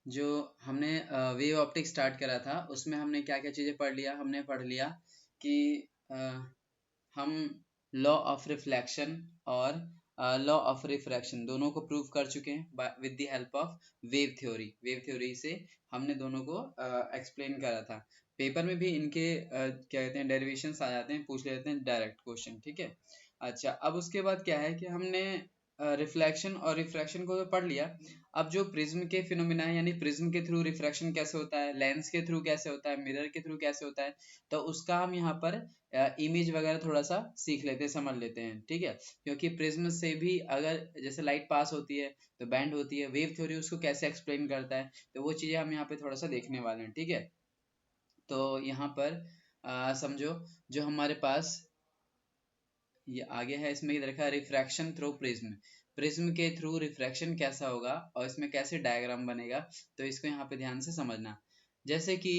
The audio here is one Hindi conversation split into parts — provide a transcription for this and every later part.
जो हमने वेव ऑप्टिक्स स्टार्ट करा था उसमें हमने क्या क्या चीज़ें पढ़ लिया। हमने पढ़ लिया कि हम लॉ ऑफ रिफ्लेक्शन और लॉ ऑफ रिफ्रैक्शन दोनों को प्रूव कर चुके हैं with the help of wave theory. Wave theory से हमने दोनों को एक्सप्लेन करा था। पेपर में भी इनके क्या कहते हैं डेरिवेशंस आ जाते हैं, पूछ लेते हैं डायरेक्ट क्वेश्चन, ठीक है। अच्छा, अब उसके बाद क्या है कि हमने रिफ्लेक्शन और रिफ्रैक्शन को तो पढ़ लिया। अब जो प्रिज्म के फिनोमिना है, यानी प्रिज्म के थ्रू रिफ्रैक्शन कैसे होता है, लेंस के थ्रू कैसे होता है, मिरर के थ्रू कैसे होता है, तो उसका हम यहाँ पर इमेज वगैरह थोड़ा सा सीख लेते हैं, समझ लेते हैं, ठीक है। क्योंकि प्रिज्म से भी अगर जैसे लाइट पास होती है तो बैंड होती है, वेव थ्योरी उसको कैसे एक्सप्लेन करता है, तो वो चीजें हम यहाँ पे थोड़ा सा देखने वाले हैं, ठीक है। तो यहाँ पर समझो जो हमारे पास ये आगे है, इसमें इधर रखा है रिफ्रैक्शन थ्रू प्रिज्म। प्रिज्म के थ्रू रिफ्रैक्शन कैसा होगा और इसमें कैसे डायग्राम बनेगा, तो इसको यहाँ पे ध्यान से समझना। जैसे कि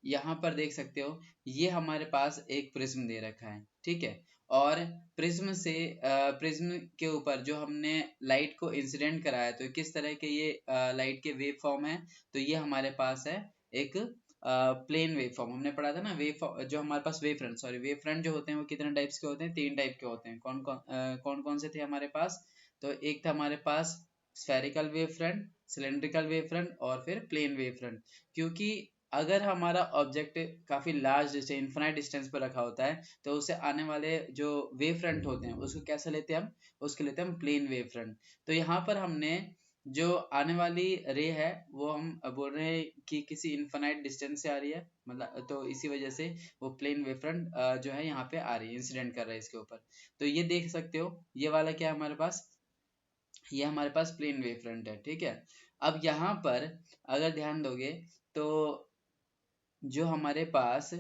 यहाँ पर देख सकते हो, ये हमारे पास एक प्रिज्म दे रखा है, ठीक है। और प्रिज्म से प्रिज्म के ऊपर जो हमने लाइट को इंसिडेंट कराया, तो किस तरह के ये लाइट के वेव फॉर्म है, तो ये हमारे पास है एक प्लेन वेव फॉर्म। हमने पढ़ा था ना वेव, जो हमारे पास wave front, sorry wave front जो होते हैं वो कितने टाइप्स के होते हैं, 3 टाइप के होते हैं। कौन कौन से थे हमारे पास, तो एक था हमारे पास spherical wave front, cylindrical wave front और फिर प्लेन वेव फ्रंट। क्योंकि अगर हमारा ऑब्जेक्ट काफी लार्ज डिस्टेंस, इन्फिनाइट डिस्टेंस पर रखा होता है, तो उससे आने वाले जो वेव फ्रंट होते हैं उसको कैसे लेते हैं हम, उसके लेते हैं हम प्लेन वेव फ्रंट। तो यहाँ पर हमने जो आने वाली रे है वो हम बोल रहे हैं कि किसी इनफाइनाइट डिस्टेंस से आ रही है, मतलब तो इसी वजह से वो प्लेन वेव फ्रंट जो है यहाँ पे आ रही है, इंसिडेंट कर रहा है इसके ऊपर। तो ये देख सकते हो, ये वाला क्या है हमारे पास, ये हमारे पास प्लेन वेव फ्रंट है, ठीक है। अब यहाँ पर अगर ध्यान दोगे तो जो हमारे पास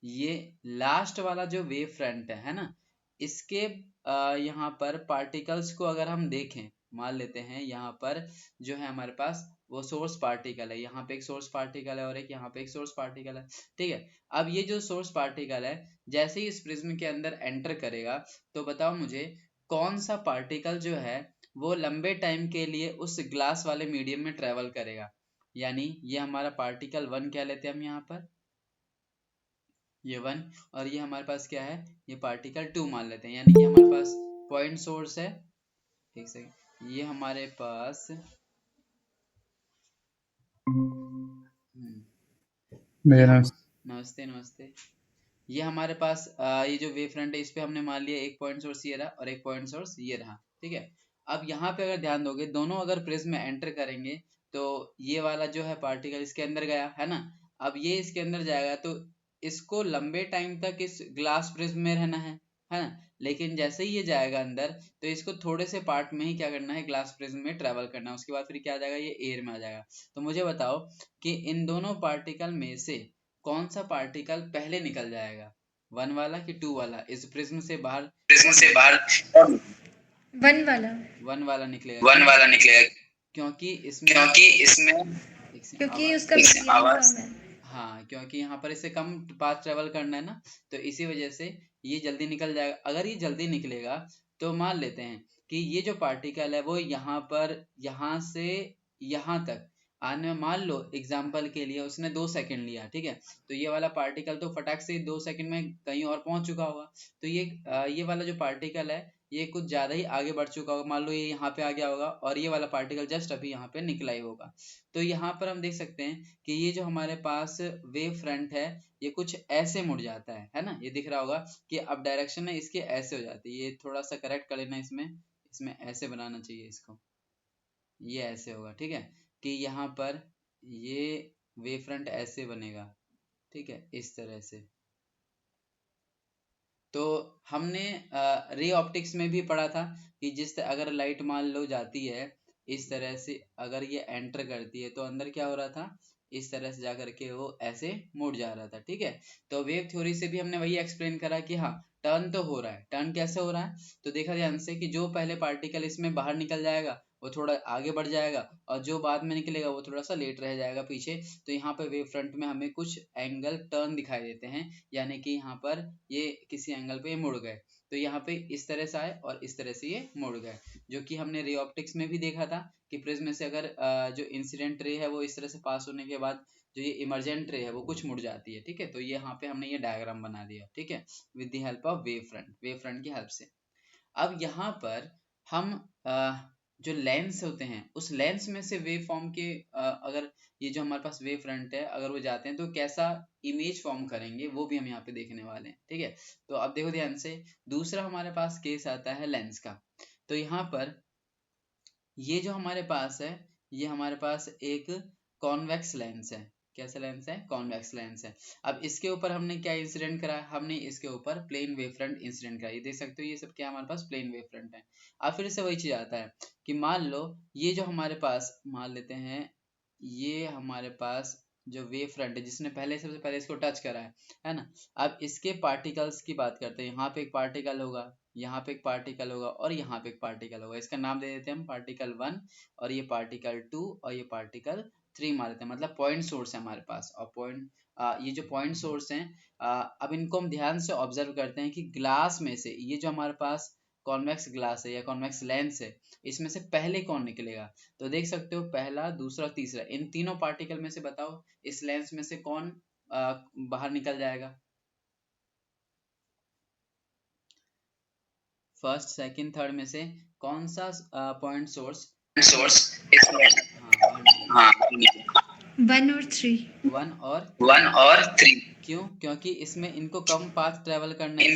ये लास्ट वाला जो वेव फ्रंट है ना, इसके यहाँ पर पार्टिकल्स को अगर हम देखें, मान लेते हैं यहाँ पर जो है हमारे पास वो सोर्स पार्टिकल है, यहाँ पे एक सोर्स पार्टिकल है और एक यहाँ पे एक सोर्स पार्टिकल है, ठीक है। अब ये जो सोर्स पार्टिकल है जैसे ही इस प्रिज्म के अंदर एंटर करेगा, तो बताओ मुझे कौन सा पार्टिकल जो है वो लंबे टाइम के लिए उस ग्लास वाले मीडियम में ट्रेवल करेगा। यानी ये हमारा पार्टिकल 1 क्या लेते हैं हम यहाँ पर, ये 1, और ये हमारे पास क्या है, ये पार्टिकल 2 मान लेते हैं। यानी कि हमारे पास पॉइंट सोर्स है, एक सेकंड, ये हमारे पास ये हम नमस्ते नमस्ते, ये हमारे पास ये जो वेव फ्रंट है इस पे हमने मान लिया एक पॉइंट सोर्स ये रहा और एक पॉइंट सोर्स ये रहा, ठीक है। अब यहाँ पे अगर ध्यान दोगे, दोनों अगर प्रिज्म में एंटर करेंगे तो ये वाला जो है पार्टिकल इसके अंदर गया है ना, अब ये इसके अंदर जाएगा तो इसको लंबे टाइम तक इस ग्लास प्रिज्म में रहना है ना। लेकिन जैसे ही ये जाएगा अंदर तो इसको थोड़े से पार्ट में ही क्या करना है, ग्लास प्रिज्म में ट्रेवल करना है, उसके बाद फिर क्या आ जाएगा, ये एयर में आ जाएगा। तो मुझे बताओ कि इन दोनों पार्टिकल में से कौन सा पार्टिकल पहले निकल जाएगा, 1 वाला कि 2 वाला, इस प्रिज्म से बाहर प्रिज्म कौन से निकलेगा, बाहर 1 वाला। 1 वाला निकलेगा। 1 क्यों, वाला निकलेगा क्योंकि इसमें क्योंकि इसमें एक से क्योंकि आवाज, उसका मीडियम आवाज, कम है। हाँ क्योंकि यहाँ पर इससे कम पाथ ट्रेवल करना है ना, तो इसी वजह से ये जल्दी निकल जाएगा। अगर ये जल्दी निकलेगा तो मान लेते हैं कि ये जो पार्टिकल है वो यहाँ पर, यहाँ से यहाँ तक आने में, मान लो एग्जाम्पल के लिए उसने 2 सेकंड लिया, ठीक है। तो ये वाला पार्टिकल तो फटाक से 2 सेकंड में कहीं और पहुंच चुका होगा। तो ये वाला जो पार्टिकल है ये कुछ ज्यादा ही आगे बढ़ चुका होगा, मान लो ये यहाँ पे आ गया होगा और ये वाला पार्टिकल जस्ट अभी यहाँ पे निकला ही होगा। तो यहाँ पर हम देख सकते हैं कि ये जो हमारे पास वेव फ्रंट है ये कुछ ऐसे मुड़ जाता है ना, ये दिख रहा होगा कि अब डायरेक्शन है इसके ऐसे हो जाती है, ये थोड़ा सा करेक्ट कर लेना, इसमें इसमें ऐसे बनाना चाहिए इसको, ये ऐसे होगा, ठीक है। कि यहाँ पर ये वेव फ्रंट ऐसे बनेगा, ठीक है, इस तरह से। तो हमने रे ऑप्टिक्स में भी पढ़ा था कि अगर लाइट मान लो जाती है इस तरह से, अगर ये एंटर करती है तो अंदर क्या हो रहा था, इस तरह से जाकर के वो ऐसे मुड़ जा रहा था, ठीक है। तो वेव थ्योरी से भी हमने वही एक्सप्लेन करा कि हाँ टर्न तो हो रहा है, टर्न कैसे हो रहा है, तो देखा ध्यान से कि जो पहले पार्टिकल इसमें बाहर निकल जाएगा वो थोड़ा आगे बढ़ जाएगा और जो बाद में निकलेगा वो थोड़ा सा लेट रह जाएगा पीछे। तो यहाँ पर वेव फ्रंट में हमें कुछ एंगल टर्न दिखाई देते हैं, यानी कि यहाँ पर ये किसी एंगल पे मुड़ गए। तो यहाँ पे इस तरह से आए और इस तरह से ये मुड़ गए, जो कि हमने रे ऑप्टिक्स में भी देखा था कि प्रिज्म से अगर जो इंसिडेंट रे है वो इस तरह से पास होने के बाद जो ये इमर्जेंट रे है वो कुछ मुड़ जाती है। ठीक है, तो ये यहाँ पे हमने ये डायग्राम बना दिया। ठीक है, with the help of wave front की हेल्प से। अब यहाँ पर हम जो लेंस होते हैं उस लेंस में से वेव फॉर्म के अगर ये जो हमारे पास वेव फ्रंट है अगर वो जाते हैं तो कैसा इमेज फॉर्म करेंगे वो भी हम यहाँ पे देखने वाले हैं। ठीक है, तो अब देखो ध्यान से, दूसरा हमारे पास केस आता है लेंस का। तो यहाँ पर ये जो हमारे पास है ये हमारे पास एक कॉन्वेक्स लेंस है। कैसा लेंस है? कॉन्वेक्स लेंस है। अब इसके ऊपर हमने क्या इंसिडेंट करा? हमने इसके ऊपर प्लेन वेव फ्रंट इंसिडेंट करा। ये देख सकते हो ये सब क्या हमारे पास प्लेन वेव फ्रंट है। अब फिर से वही चीज आता है कि मान लो ये जो हमारे पास, मान लेते हैं ये हमारे पास जो वेव फ्रंट है जिसने पहले सबसे पहले इसको टच करा है ना। अब इसके पार्टिकल्स की बात करते हैं। यहाँ पे एक पार्टिकल होगा, यहाँ पे एक पार्टिकल होगा और यहाँ पे एक पार्टिकल होगा। इसका नाम दे देते हैं हम पार्टिकल 1 और ये पार्टिकल 2 और ये पार्टिकल 3 मान लेते हैं। मतलब पॉइंट सोर्स है हमारे पास। और पॉइंट ये जो पॉइंट सोर्स हैं अब इनको हम ध्यान से ऑब्जर्व करते हैं कि ग्लास में से ये जो हमारे पास कॉन्वेक्स ग्लास है या कॉन्वेक्स लेंस है इसमें से पहले कौन निकलेगा। तो देख सकते हो पहला, दूसरा, तीसरा, इन तीनों पार्टिकल में से बताओ इस लेंस में से कौन बाहर निकल जाएगा। फर्स्ट, सेकंड, थर्ड में से कौन सा पॉइंट सोर्स हाँ 1 और 3। 1 और 3। क्यों? क्योंकि इसमें इनको कम पाथ ट्रेवल करना है,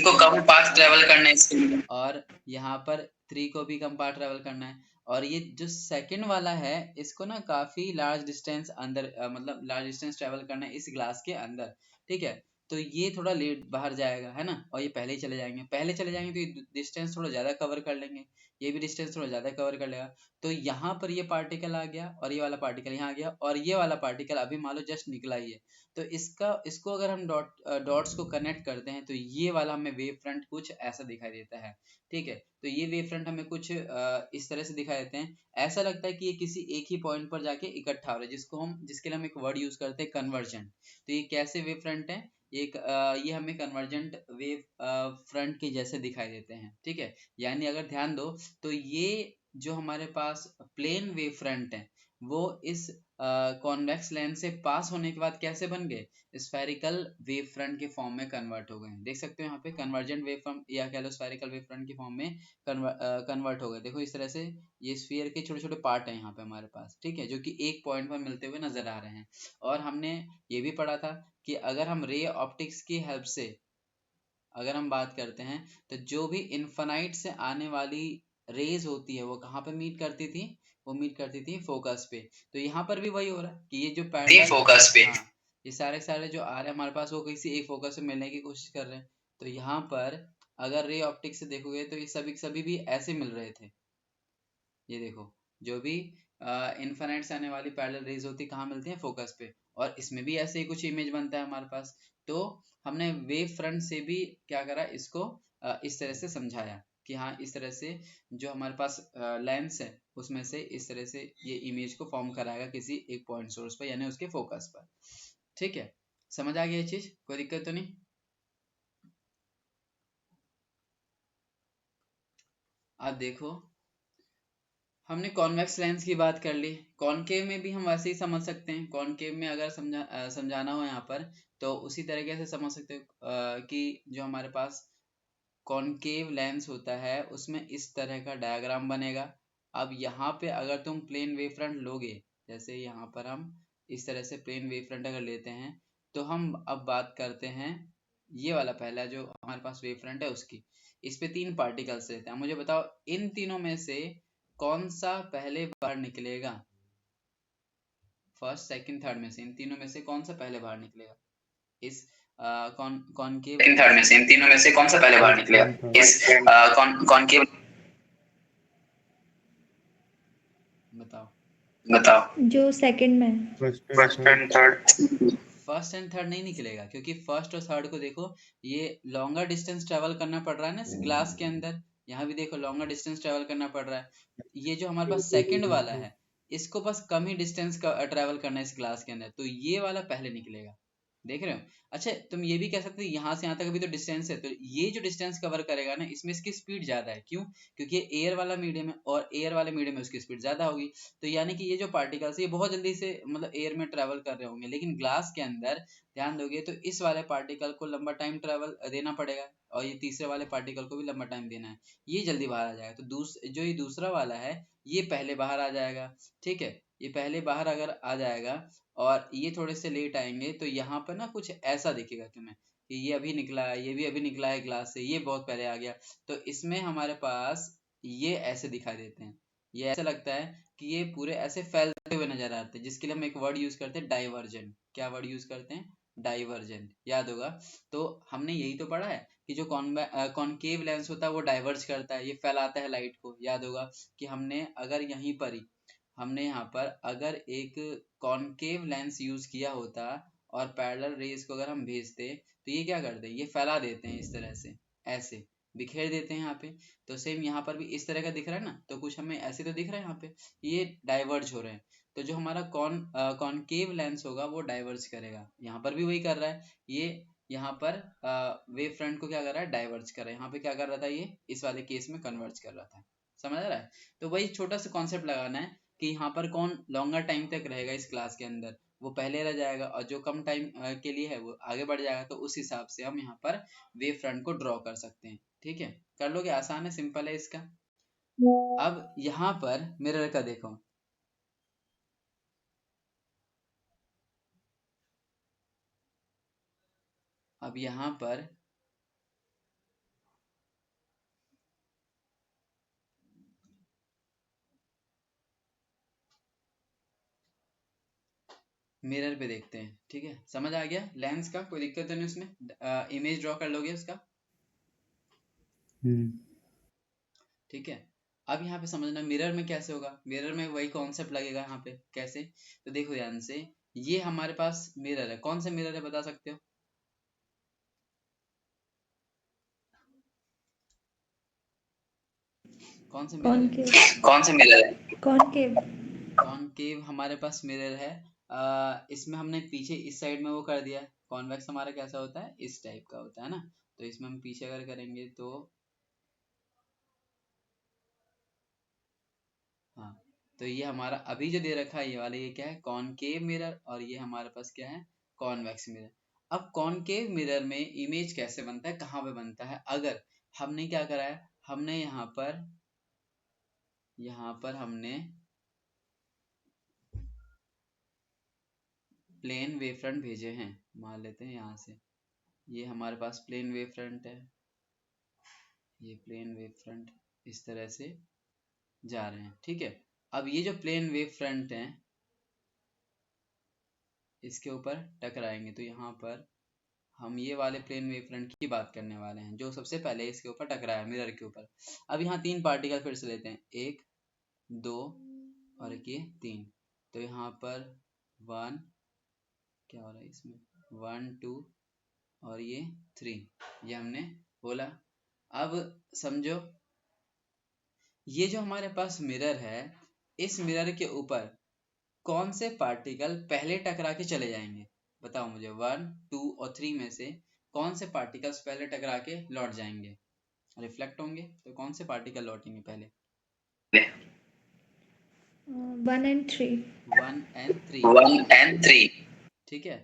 और यहाँ पर 3 को भी कम पाथ ट्रेवल करना है। और ये जो सेकंड वाला है इसको ना काफी लार्ज डिस्टेंस अंदर मतलब लार्ज डिस्टेंस ट्रेवल करना है इस ग्लास के अंदर। ठीक है, तो ये थोड़ा लेट बाहर जाएगा है ना, और ये पहले ही चले जाएंगे। पहले चले जाएंगे तो ये डिस्टेंस थोड़ा ज्यादा कवर कर लेंगे, ये भी डिस्टेंस थोड़ा ज्यादा कवर कर लेगा। तो यहाँ पर ये पार्टिकल आ गया और ये वाला पार्टिकल यहाँ आ गया और ये वाला पार्टिकल अभी मान लो जस्ट निकला ही है। तो इसको अगर हम डॉट्स को कनेक्ट करते हैं तो ये वाला हमें वेव फ्रंट कुछ ऐसा दिखाई देता है। ठीक है, तो ये वेव फ्रंट हमें कुछ इस तरह से दिखाई देते हैं। ऐसा लगता है कि ये किसी एक ही पॉइंट पर जाके इकट्ठा हो रहा है, जिसके लिए हम एक वर्ड यूज करते हैं कन्वर्जेंट। तो ये कैसे वेव फ्रंट है? ये हमें कन्वर्जेंट वेव फ्रंट के जैसे दिखाई देते हैं। ठीक है, यानी अगर ध्यान दो तो ये जो हमारे पास प्लेन वेव फ्रंट है वो इस कॉन्वेक्स लेंस से पास होने के बाद कैसे बन गए? स्फेरिकल वेव फ्रंट के फॉर्म में कन्वर्ट हो गए। देख सकते हो यहाँ पे कन्वर्जेंट वेव फ्रंट या कह लो स्फेरिकल वेव फ्रंट के फॉर्म में कन्वर्ट हो गए। देखो इस तरह से ये स्फीयर के छोटे छोटे पार्ट है यहाँ पे हमारे पास। ठीक है, जो कि एक पॉइंट पर मिलते हुए नजर आ रहे हैं। और हमने ये भी पढ़ा था कि अगर हम रे ऑप्टिक्स की हेल्प से अगर हम बात करते हैं तो जो भी इन्फानाइट से आने वाली रेज होती है वो कहाँ पे मीट करती थी? वो मीट करती थी फोकस पे। तो यहाँ पर भी वही हो रहा है कि ये जो पैरेलल फोकस पे, हाँ, ये सारे जो आ रहे हैं हमारे पास वो किसी एक फोकस से मिलने की कोशिश कर रहे हैं। तो यहाँ पर अगर रे ऑप्टिक्स से देखोगे तो ये सभी भी ऐसे मिल रहे थे। ये देखो, जो भी इन्फानाइट से आने वाली पैरेलल रेज होती कहाँ मिलती है? फोकस पे। और इसमें भी ऐसे ही कुछ इमेज बनता है हमारे पास। तो हमने वेव फ्रंट से भी क्या करा, इसको इस तरह से समझाया कि हाँ इस तरह से जो हमारे पास लेंस है उसमें से इस तरह से ये इमेज को फॉर्म कराएगा किसी एक पॉइंट सोर्स पर यानी उसके फोकस पर। ठीक है, समझ आ गया ये चीज? कोई दिक्कत तो नहीं? अब देखो हमने कॉन्वेक्स लेंस की बात कर ली, कॉनकेव में भी हम वैसे ही समझ सकते हैं। कॉनकेव में अगर समझाना हो यहाँ पर तो उसी तरीके से समझ सकते हो कि जो हमारे पास कॉनकेव लेंस होता है उसमें इस तरह का डायग्राम बनेगा। अब यहाँ पे अगर तुम प्लेन वेव फ्रंट लोगे, जैसे यहाँ पर हम इस तरह से प्लेन वेव फ्रंट अगर लेते हैं तो हम अब बात करते हैं ये वाला पहला जो हमारे पास वेव फ्रंट है उसकी। इस पे 3 पार्टिकल्स रहते हैं। मुझे बताओ इन तीनों में से कौन सा पहले बाहर निकलेगा? फर्स्ट, सेकंड, थर्ड में से इन तीनों में से कौन सा पहले बाहर निकलेगा? इस कॉनकेव थर्ड में से इन तीनों में से कौन सा पहले बाहर निकलेगा? इस कॉनकेव बताओ जो सेकंड में first and third. First and third नहीं निकलेगा क्योंकि फर्स्ट और थर्ड को देखो ये लॉन्गर डिस्टेंस ट्रेवल करना पड़ रहा है ना इस ग्लास के अंदर। यहाँ भी देखो लॉन्गर डिस्टेंस ट्रेवल करना पड़ रहा है। ये जो हमारे पास सेकंड वाला है इसको बस कम ही डिस्टेंस का ट्रेवल करना है इस क्लास के अंदर, तो ये वाला पहले निकलेगा। देख रहे हो? अच्छा तुम ये भी कह सकते हो यहाँ से यहाँ तक अभी तो डिस्टेंस है, तो ये जो डिस्टेंस कवर करेगा ना इसमें इसकी स्पीड ज्यादा है। क्यों? क्योंकि एयर वाला मीडियम है और एयर वाले मीडियम में उसकी स्पीड ज्यादा होगी। तो यानी कि ये जो पार्टिकल्स ये बहुत जल्दी से मतलब एयर में ट्रेवल कर रहे होंगे, लेकिन ग्लास के अंदर ध्यान दोगे तो इस वाले पार्टिकल को लंबा टाइम ट्रेवल देना पड़ेगा और ये तीसरे वाले पार्टिकल को भी लंबा टाइम देना है। ये जल्दी बाहर आ जाएगा। तो जो ये दूसरा वाला है ये पहले बाहर आ जाएगा। ठीक है, ये पहले बाहर अगर आ जाएगा और ये थोड़े से लेट आएंगे तो यहाँ पर ना कुछ ऐसा दिखेगा तुम्हें कि ये अभी निकला है, ये भी अभी निकला है क्लास से, ये बहुत पहले आ गया। तो इसमें हमारे पास ये ऐसे दिखाई देते हैं। ये ऐसा लगता है कि ये पूरे ऐसे फैलते हुए नजर आते हैं, जिसके लिए हम एक वर्ड यूज करते हैं डाइवर्जेंट। क्या वर्ड यूज करते हैं? डाइवर्जेंट। याद होगा। तो हमने यही तो पढ़ा है कि जो कॉनकेव लेंस होता है वो डाइवर्ज करता है, ये फैलाता है लाइट को। याद होगा कि हमने अगर यहीं पर ही हमने यहाँ पर अगर एक कॉनकेव लेंस यूज किया होता और पैरेलल रेज को अगर हम भेजते तो ये क्या करते हैं? ये फैला देते हैं इस तरह से, ऐसे बिखेर देते हैं यहाँ पे। तो सेम यहाँ पर भी इस तरह का दिख रहा है ना, तो कुछ हमें ऐसे तो दिख रहा है यहाँ पे, ये डाइवर्ज हो रहे हैं। तो जो हमारा कॉनकेव लेंस होगा वो डाइवर्ज करेगा। यहाँ पर भी वही कर रहा है। ये यहाँ पर वेव फ्रंट को क्या कर रहा है? डाइवर्ज कर रहा है। यहाँ पे क्या कर रहा था? ये इस वाले केस में कन्वर्ज कर रहा था। समझ आ रहा है? तो वही छोटा सा कॉन्सेप्ट लगाना है कि यहाँ पर कौन लॉन्गर टाइम तक रहेगा इस क्लास के अंदर, वो पहले रह जाएगा, और जो कम टाइम के लिए है वो आगे बढ़ जाएगा। तो उस हिसाब से हम यहाँ पर वेव फ्रंट को ड्रॉ कर सकते हैं। ठीक है, कर लोगे? आसान है, सिंपल है इसका। अब यहाँ पर मिरर का देखो। अब यहाँ पर मिरर पे देखते हैं। ठीक है, समझ आ गया लेंस का? कोई दिक्कत तो नहीं उसमें? इमेज ड्रॉ कर लोगे उसका? ठीक है। अब यहाँ पे समझना मिरर में कैसे होगा। मिरर में वही कॉन्सेप्ट लगेगा यहाँ पे। कैसे? तो देखो ध्यान से, ये हमारे पास मिरर है। कौन सा मिरर है बता सकते हो? कौन सा मिरर है? कॉनकेव कौन सा मिरर है? कॉनकेव कॉनकेव हमारे पास मिरर है। इसमें हमने पीछे इस साइड में वो कर दिया है। कॉन्वेक्स हमारा कैसा होता है? इस टाइप का होता है ना। तो इसमें हम पीछे अगर करेंगे तो हाँ, तो ये हमारा अभी जो दे रखा है ये वाला, ये क्या है? Concave mirror. और ये हमारे पास क्या है? Convex mirror. अब कॉनकेव मिरर में इमेज कैसे बनता है, कहाँ पे बनता है? अगर हमने क्या करा है, हमने यहाँ पर हमने प्लेन वेव फ्रंट भेजे हैं। मान लेते हैं यहाँ से ये हमारे पास प्लेन वेव फ्रंट है, ये प्लेन वेव फ्रंट इस तरह से जा रहे हैं। ठीक है, अब ये जो प्लेन वेव फ्रंट है इसके ऊपर टकराएंगे, तो यहाँ पर हम ये वाले प्लेन वेव फ्रंट की बात करने वाले हैं जो सबसे पहले इसके ऊपर टकराया, मिरर के ऊपर। अब यहाँ तीन पार्टिकल फिर से लेते हैं, एक, दो और एक ये तीन। तो यहाँ पर वन, क्या हो रहा है इसमें? 1 2 और ये 3, ये हमने बोला। अब समझो, ये जो हमारे पास मिरर है, इस मिरर के ऊपर कौन से पार्टिकल पहले टकरा के चले जाएंगे? बताओ मुझे। 1 2 और 3 में से कौन से पार्टिकल्स पहले टकरा के लौट जाएंगे, रिफ्लेक्ट होंगे? तो कौन से पार्टिकल लौटेंगे पहले? 1 and 3 1 and 3। 1 and 3। ठीक है,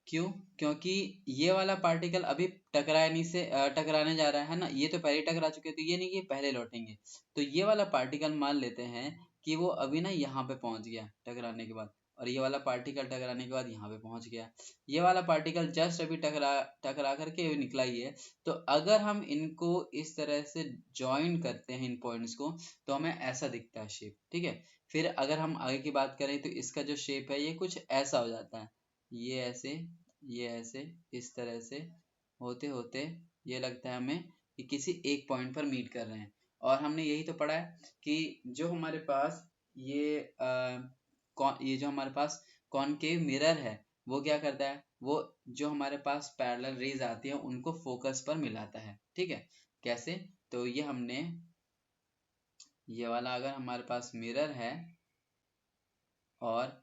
क्यों? क्योंकि ये वाला पार्टिकल अभी टकराने से टकराने जा रहा है ना, ये तो पहले टकरा चुके, तो ये नहीं कि ये पहले लौटेंगे। तो ये वाला पार्टिकल मान लेते हैं कि वो अभी ना यहाँ पे पहुंच गया टकराने के बाद, और ये वाला पार्टिकल टकराने के बाद यहाँ पे पहुंच गया। ये वाला पार्टिकल जस्ट अभी टकरा टकरा करके निकला ही है। तो अगर हम इनको इस तरह से ज्वाइन करते हैं इन पॉइंट्स को, तो हमें ऐसा दिखता है शेप। ठीक है, फिर अगर हम आगे की बात करें तो इसका जो शेप है ये कुछ ऐसा हो जाता है, ये ऐसे, ये ऐसे, इस तरह से होते होते ये लगता है हमें कि किसी एक पॉइंट पर मीट कर रहे हैं। और हमने यही तो पढ़ा है कि जो हमारे पास ये जो हमारे पास कॉनकेव मिरर है वो क्या करता है, वो जो हमारे पास पैरेलल रेज आती है उनको फोकस पर मिलाता है। ठीक है, कैसे? तो ये हमने ये वाला अगर हमारे पास मिरर है और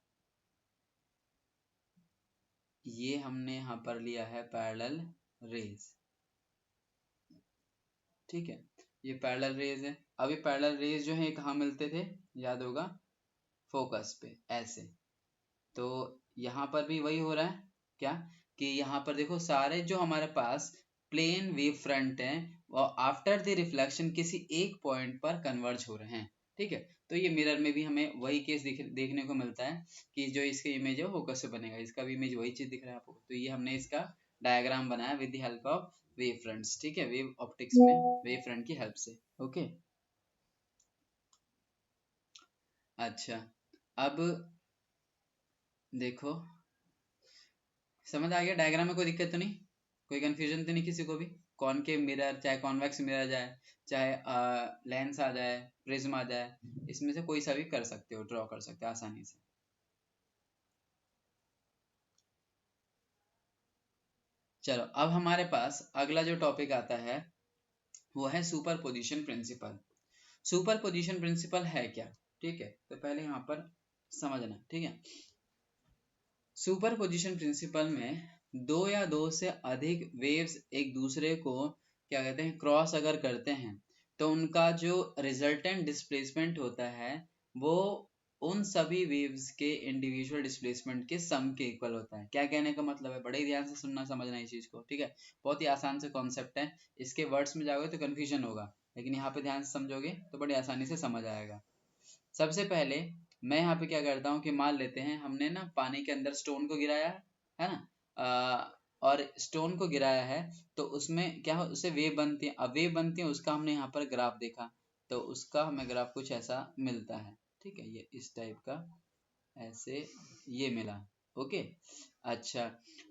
ये हमने यहाँ पर लिया है पैरेलल रेज, ठीक है, ये पैरेलल रेज है। अब ये पैरेलल रेज जो है कहाँ मिलते थे, याद होगा, फोकस पे ऐसे। तो यहाँ पर भी वही हो रहा है क्या कि यहाँ पर देखो सारे जो हमारे पास प्लेन वेव फ्रंट हैं वो आफ्टर द रिफ्लेक्शन किसी एक पॉइंट पर कन्वर्ज हो रहे हैं, ठीक है। तो ये मिरर में भी हमें वही केस देखने को मिलता है कि जो इसका इमेज है फोकस से बनेगा, इसका भी इमेज वही चीज दिख रहा है आपको। तो ये हमने इसका डायग्राम बनाया with the help of wave fronts, ठीक है, वेव ऑप्टिक्स में वेव फ्रंट की हेल्प से। ओके, अच्छा, अब देखो समझ आ गया, डायग्राम में कोई दिक्कत तो नहीं, कोई कंफ्यूजन तो नहीं किसी को भी। कॉनकेव मिरर चाहे कॉन्वेक्स मिरर जाए, चाहे लेंस आ जाए, प्रिज्म आ जाए, इसमें से कोई सा भी कर सकते हो, ड्रॉ कर सकते हो आसानी से। चलो अब हमारे पास अगला जो टॉपिक आता है वो है सुपरपोजिशन प्रिंसिपल। सुपरपोजिशन प्रिंसिपल है क्या, ठीक है, तो पहले यहाँ पर समझना, ठीक है। सुपरपोजिशन प्रिंसिपल में दो या दो से अधिक वेव्स एक दूसरे को क्या कहते हैं, क्रॉस अगर करते हैं तो उनका जो रिजल्टेंट डिस्प्लेसमेंट होता है वो उन सभी वेव्स के इंडिविजुअल डिस्प्लेसमेंट के सम के इक्वल होता है। क्या कहने का मतलब है, बड़े ध्यान से सुनना समझना इस चीज को, ठीक है। बहुत ही आसान से कॉन्सेप्ट है, इसके वर्ड्स में जाओगे तो कंफ्यूजन होगा, लेकिन यहाँ पे ध्यान से समझोगे तो बड़ी आसानी से समझ आएगा। सबसे पहले मैं यहाँ पे क्या करता हूँ कि मान लेते हैं हमने ना पानी के अंदर स्टोन को गिराया है ना, और स्टोन को गिराया है तो उसमें क्या हो, उससे वेव बनती है। अब वेव बनती है उसका हमने यहाँ पर ग्राफ देखा, तो उसका हमें ग्राफ कुछ ऐसा मिलता है, ठीक है, ये इस टाइप का ऐसे ये मिला। ओके, अच्छा,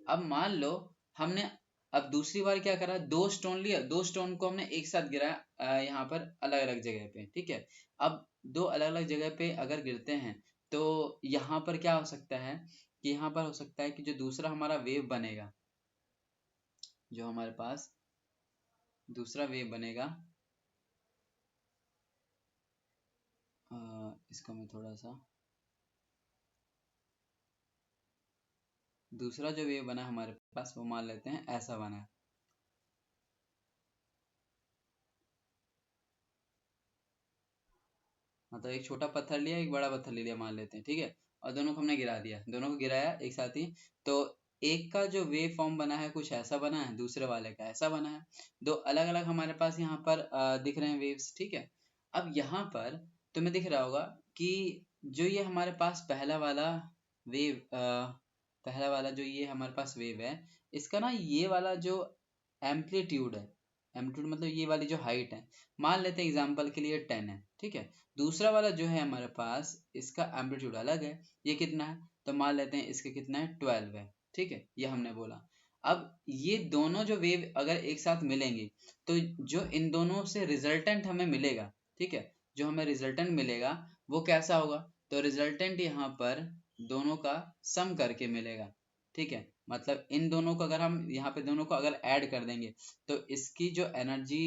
अब मान लो हमने अब दूसरी बार क्या करा, दो स्टोन लिया, दो स्टोन को हमने एक साथ गिराया यहाँ पर अलग अलग जगह पे, ठीक है। अब दो अलग अलग जगह पे अगर गिरते हैं तो यहाँ पर क्या हो सकता है कि यहाँ पर हो सकता है कि जो दूसरा हमारा वेव बनेगा, जो हमारे पास दूसरा वेव बनेगा, इसको मैं थोड़ा सा, दूसरा जो वेव बना हमारे पास वो मान लेते हैं ऐसा बना है। मतलब एक छोटा पत्थर लिया, एक बड़ा पत्थर ले लिया मान लेते हैं, ठीक है, और दोनों को हमने गिरा दिया, दोनों को गिराया एक साथ ही, तो एक का जो वेव फॉर्म बना है कुछ ऐसा बना है, दूसरे वाले का ऐसा बना है। दो अलग अलग हमारे पास यहाँ पर दिख रहे हैं वेव्स, ठीक है। अब यहाँ पर तुम्हें दिख रहा होगा कि जो ये हमारे पास पहला वाला वेव, पहला वाला जो ये हमारे पास वेव है, इसका ना ये वाला जो एम्पलीट्यूड है, एम्पलीट्यूड मतलब ये वाली जो हाइट है, मान लेते हैं एग्जांपल के लिए 10 है, ठीक है। दूसरा वाला जो है हमारे पास इसका एम्पलीट्यूड अलग है, ये कितना है, तो मान लेते हैं इसका कितना है, 12 है, ठीक है, ये हमने बोला। अब ये दोनों जो वेव अगर एक साथ मिलेंगे तो जो इन दोनों से रिजल्टेंट हमें मिलेगा, ठीक है, जो हमें रिजल्टेंट मिलेगा वो कैसा होगा, तो रिजल्टेंट यहाँ पर दोनों का सम करके मिलेगा, ठीक है। मतलब इन दोनों को अगर हम यहाँ पे दोनों को अगर ऐड कर देंगे तो इसकी जो एनर्जी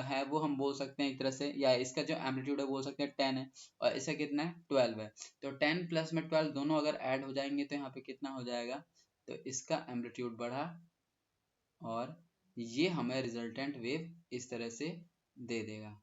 है वो हम बोल सकते हैं एक तरह से, या इसका जो एम्पलीट्यूड है बोल सकते हैं 10 है, और इसका कितना है 12 है। तो 10 प्लस में 12 दोनों अगर ऐड हो जाएंगे तो यहाँ पे कितना हो जाएगा, तो इसका एम्पलीट्यूड बढ़ा और ये हमें रिजल्टेंट वेव इस तरह से दे देगा।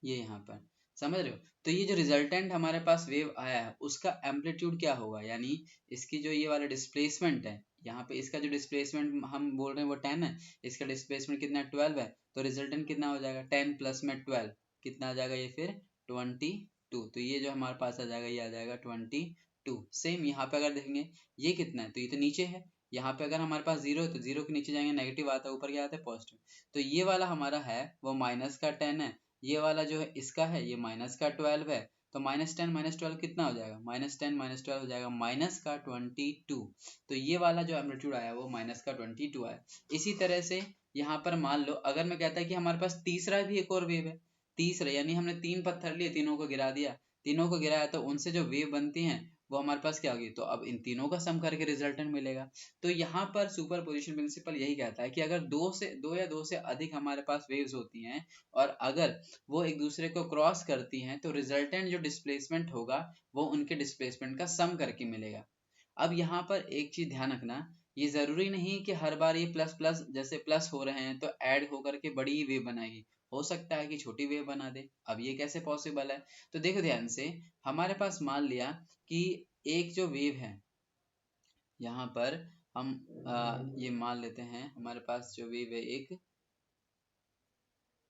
ये यहाँ पर समझ रहे हो, तो ये जो रिजल्टेंट हमारे पास वेव आया है उसका एम्पलीट्यूड क्या होगा, यानी इसकी जो ये वाला डिस्प्लेसमेंट है, यहाँ पे इसका जो डिस्प्लेसमेंट हम बोल रहे हैं वो 10 है, इसका डिस्प्लेसमेंट कितना है 12 है, तो रिजल्टेंट कितना हो जाएगा 10 प्लस में 12 कितना आ जाएगा, ये फिर 22। तो ये जो हमारे पास आ जाएगा ये आ जाएगा 22। सेम यहाँ पे अगर देखेंगे ये कितना है, तो ये तो नीचे है, यहाँ पे अगर हमारे पास जीरो है तो जीरो के नीचे जाएंगे नेगेटिव आता है, ऊपर क्या आता है पॉजिटिव। तो ये वाला हमारा है वो माइनस का 10 है, ये वाला जो है इसका है ये माइनस का 12 है, तो -10 -12 कितना हो जाएगा, -10 -12 हो जाएगा माइनस का 22। तो ये वाला जो एम्पलीट्यूड आया वो माइनस का 22 आया। इसी तरह से यहाँ पर मान लो अगर मैं कहता है कि हमारे पास तीसरा भी एक और वेव है, तीसरे, यानी हमने 3 पत्थर लिए, तीनों को गिरा दिया, तीनों को गिराया तो उनसे जो वेव बनती हैं वो हमारे पास क्या होगी, तो अब इन तीनों का सम करके रिजल्टेंट मिलेगा। तो यहाँ पर सुपरपोजिशन प्रिंसिपल यही कहता है कि अगर दो या दो से अधिक हमारे पास वेव्स होती हैं और अगर वो एक दूसरे को क्रॉस करती हैं तो रिजल्टेंट जो डिस्प्लेसमेंट होगा वो उनके डिस्प्लेसमेंट का सम करके मिलेगा। अब यहाँ पर एक चीज ध्यान रखना, ये जरूरी नहीं कि हर बार ये प्लस प्लस, जैसे प्लस हो रहे हैं तो ऐड होकर के बड़ी वेव बनाएगी, हो सकता है कि छोटी वेव बना दे। अब ये कैसे पॉसिबल है, तो देखो ध्यान से, हमारे पास मान लिया कि एक जो वेव है, यहाँ पर हम ये मान लेते हैं हमारे पास जो वेव है एक,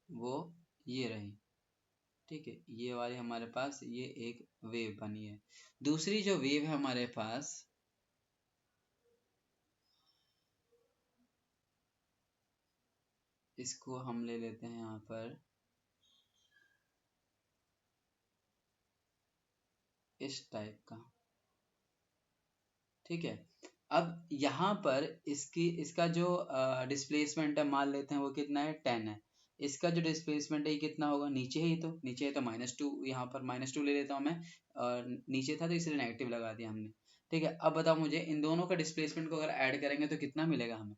वो ये रही, ठीक है, ये वाली हमारे पास ये एक वेव बनी है। दूसरी जो वेव है हमारे पास, इसको हम ले लेते हैं यहाँ पर इस टाइप का, ठीक है। अब यहाँ पर इसका जो डिस्प्लेसमेंट है मान लेते हैं वो कितना है, 10 है। इसका जो डिस्प्लेसमेंट है ये कितना होगा, नीचे ही तो, नीचे है तो -2, यहाँ पर -2 ले लेता हूँ मैं, और नीचे था तो इसलिए नेगेटिव लगा दिया हमने, ठीक है। अब बताओ मुझे इन दोनों का डिस्प्लेसमेंट को अगर ऐड करेंगे तो कितना मिलेगा हमें,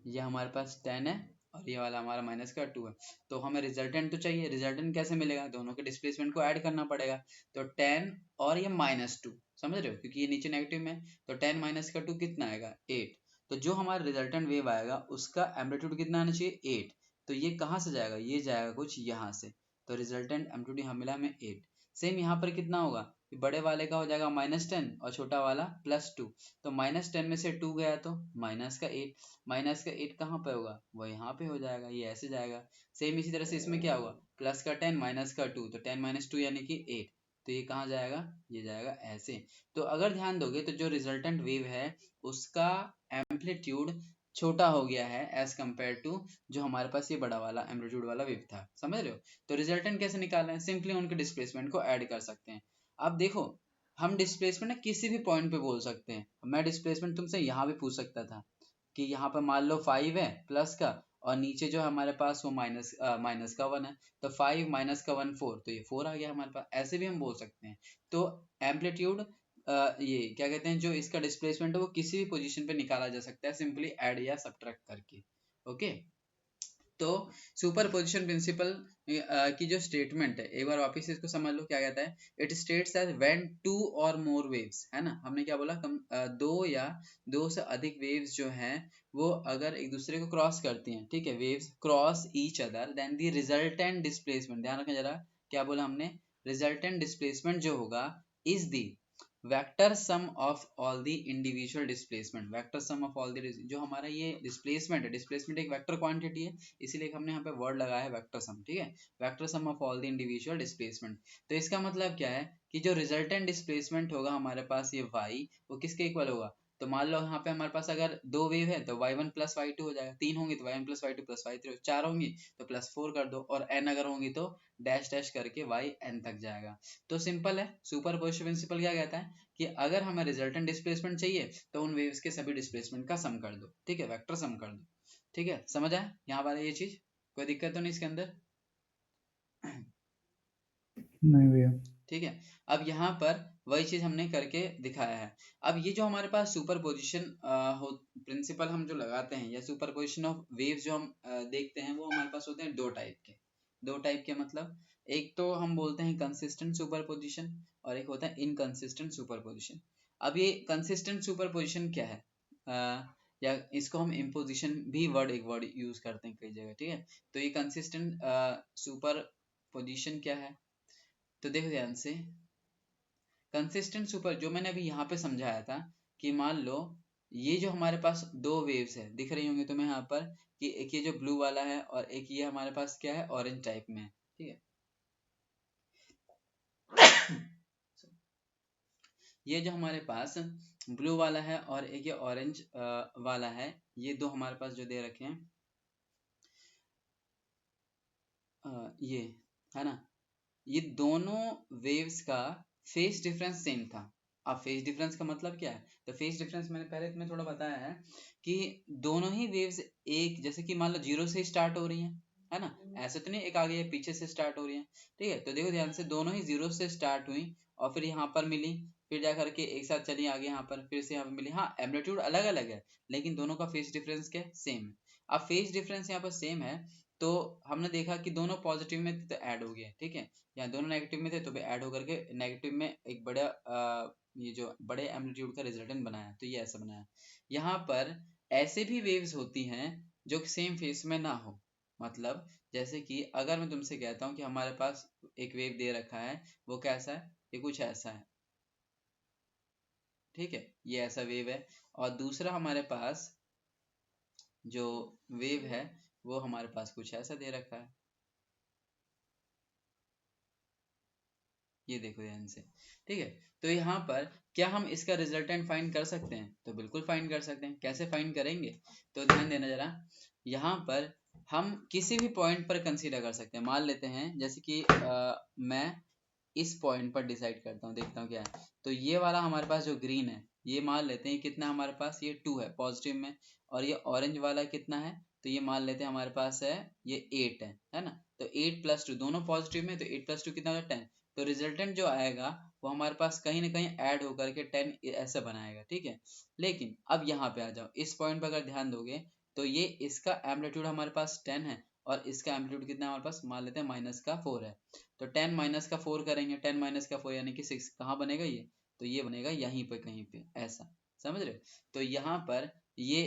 ये हमारे पास 10 है और ये वाला हमारा -2 है, तो हमें रिजल्टेंट तो चाहिए। रिजल्टेंट कैसे मिलेगा, दोनों के डिस्प्लेसमेंट को ऐड करना पड़ेगा, तो 10 और ये -2, समझ रहे हो, क्योंकि ये नीचे नेगेटिव में, तो 10 - 2 कितना आएगा, 8। तो जो हमारा रिजल्टेंट वेव आएगा उसका एम्पलीट्यूड कितना आना चाहिए, 8। तो ये कहाँ से जाएगा, ये जाएगा कुछ यहाँ से, तो रिजल्टेंट एम्पलीट्यूड यहाँ मिला हमें 8। सेम यहाँ पर कितना होगा, बड़े वाले का हो जाएगा -10 और छोटा वाला +2, तो -10 में से 2 गया तो -8, -8 कहाँ पे होगा, वो यहाँ पे हो जाएगा, ये ऐसे जाएगा। सेम इसी तरह से इसमें क्या होगा, +10 -2, तो 10 - 2 यानी कि 8, तो ये कहाँ जाएगा, ये जाएगा ऐसे। तो अगर ध्यान दोगे तो जो रिजल्टेंट वेव है उसका एम्पलीट्यूड छोटा हो गया है एज कम्पेयर टू जो हमारे पास ये बड़ा वाला एम्पलीट्यूड वाला वेव था, समझ रहे हो। तो रिजल्टेंट कैसे निकालना है, सिंपली उनके डिस्प्लेसमेंट को ऐड कर सकते हैं। अब देखो, हम डिस्प्लेसमेंट ना किसी भी पॉइंट पे बोल सकते हैं, मैं डिस्प्लेसमेंट तुमसे यहाँ भी पूछ सकता था कि यहाँ पर मान लो 5 है प्लस का, और नीचे जो हमारे पास वो माइनस का 1 है, तो 5 माइनस का 1 4, तो ये 4 आ गया हमारे पास, ऐसे भी हम बोल सकते हैं। तो एम्पलीट्यूड ये क्या कहते हैं, जो इसका डिस्प्लेसमेंट है वो किसी भी पोजीशन पे निकाला जा सकता है सिंपली ऐड या सब्ट्रैक्ट करके, ओके। तो सुपर पोजिशन प्रिंसिपल की जो स्टेटमेंट है, एक बार वापिस इसको समझ लो क्या कहता है, इट स्टेट्स दैट व्हेन 2 और मोर वेव्स, है ना, हमने क्या बोला, दो या दो से अधिक वेव्स जो हैं वो अगर एक दूसरे को क्रॉस करती हैं, ठीक है, waves cross each other, then the resultant displacement, ध्यान रखें जरा, क्या बोला हमने, रिजल्टेंट डिस्प्लेसमेंट जो होगा is the vector sum of all the individual displacement, vector sum of all the, जो हमारा ये डिस्प्लेसमेंट है, डिस्प्लेसमेंट एक वेक्टर क्वांटिटी है, इसीलिए हमने यहाँ पे वर्ड लगाया है वेक्टर सम, ठीक है, vector sum of all the individual displacement. तो इसका मतलब क्या है कि जो रिजल्टेंट डिस्प्लेसमेंट होगा हमारे पास ये y, वो किसके इक्वल होगा, तो मान लो यहाँ पे हमारे पास अगर दो वेव है तो y1 + y2 हो जाएगा, तीन होंगी तो y1 + y2 + y3, चार होंगी तो +4 कर दो, और n अगर होंगी तो डैश डैश करके yn तक जाएगा। तो सिंपल है, सुपरपोजिशन प्रिंसिपल क्या कहता है कि अगर हमें रिजल्टेंट डिस्प्लेसमेंट चाहिए तो उन वेव्स के सभी डिस्प्लेसमेंट का सम कर दो, ठीक है, वेक्टर सम कर दो, ठीक है, समझ आया यहाँ वाला ये चीज, कोई दिक्कत तो नहीं इसके अंदर, नहीं भैया। ठीक है। अब यहाँ पर वही चीज हमने करके दिखाया है। अब ये जो हमारे पास सुपरपोजिशन प्रिंसिपल हम जो लगाते हैं या सुपरपोजिशन ऑफ वेव्स जो हम देखते हैं वो हमारे पास होते हैं दो टाइप के, दो टाइप के मतलब, एक तो हम बोलते हैं कंसिस्टेंट सुपरपोजिशन और एक होता है इनकंसिस्टेंट सुपरपोजिशन। अब ये कंसिस्टेंट सुपरपोजिशन क्या है, या इसको हम इम्पोजिशन भी एक वर्ड यूज करते हैं कई जगह, ठीक है। तो ये कंसिस्टेंट सुपरपोजिशन क्या है, तो देखो ध्यान से, कंसिस्टेंट सुपर जो मैंने अभी यहाँ पे समझाया था कि मान लो ये जो हमारे पास दो वेव्स है दिख रही होंगी तुम्हें यहाँ पर, कि एक ये जो ब्लू वाला है और एक ये हमारे पास क्या है, ऑरेंज टाइप में है, ठीक है। ये जो हमारे पास ब्लू वाला है और एक ये ऑरेंज वाला है, ये दो हमारे पास जो दे रखे हैं, ये है ना, ये दोनों वेव्स का फेस डिफरेंस सेम था, अब फेज डिफरेंस का मतलब क्या है? तो फेज डिफरेंस मैंने पहले तुम्हें थोड़ा बताया है कि दोनों ही वेव्स एक, जैसे कि मान लो जीरो से स्टार्ट हो रही हैं, है ना, ऐसे तो नहीं एक आगे या पीछे से स्टार्ट हो रही है, ठीक है। तो देखो ध्यान से, दोनों ही जीरो से स्टार्ट हुई और फिर यहाँ पर मिली, फिर जा करके एक साथ चली आगे यहाँ पर, फिर से यहाँ पर मिली। हाँ, एम्पलीट्यूड अलग अलग है लेकिन दोनों का फेज डिफरेंस क्या है? सेम है। अब फेज डिफरेंस यहाँ पर सेम है तो हमने देखा कि दोनों पॉजिटिव में थे तो ऐड हो गया, ठीक है, या दोनों नेगेटिव में थे तो भी ऐड होकर के नेगेटिव में एक बड़ा ये जो बड़े एम्पलीट्यूड का रिजल्टेंट बनाया, तो ये ऐसा बनाया। यहाँ पर ऐसे भी वेव्स होती हैं जो सेम फेज में ना हो, मतलब जैसे कि अगर मैं तुमसे कहता हूँ कि हमारे पास एक वेव दे रखा है, वो कैसा है? ये कुछ ऐसा है, ठीक है, ये ऐसा वेव है। और दूसरा हमारे पास जो वेव है वो हमारे पास कुछ ऐसा दे रखा है, ये देखो ध्यान से, ठीक है। तो यहाँ पर क्या हम इसका रिजल्टेंट फाइंड कर सकते हैं? तो बिल्कुल फाइंड कर सकते हैं। कैसे फाइंड करेंगे? तो ध्यान देना जरा, यहाँ पर हम किसी भी पॉइंट पर कंसीडर कर सकते हैं। मान लेते हैं जैसे कि मैं इस पॉइंट पर डिसाइड करता हूँ, देखता हूँ क्या है। तो ये वाला हमारे पास जो ग्रीन है, ये मान लेते हैं कितना हमारे पास, ये 2 है पॉजिटिव में, और ये ऑरेंज वाला कितना है, तो ये मान लेते हैं हमारे पास है ये 8 है ना। तो 8 प्लस 2 दोनों पॉजिटिव में, तो 8 प्लस 2 कितना होगा? 10। तो रिजल्टेंट जो आएगा वो हमारे पास कहीं ना कहीं ऐड होकर के 10 ऐसे बनाएगा, ठीक है। लेकिन अब यहाँ पे आ जाओ, इस पॉइंट पर अगर ध्यान दोगे तो ये इसका एम्पलीट्यूड हमारे पास 10 है और इसका एम्पलीट्यूड कितना है हमारे पास, मान लेते हैं -4 है। तो 10 माइनस का 4 करेंगे, 10 माइनस का 4 यानी कि 6, कहाँ बनेगा ये? तो ये बनेगा यहीं पे कहीं पे, ऐसा, समझ रहे हो? तो यहाँ पर ये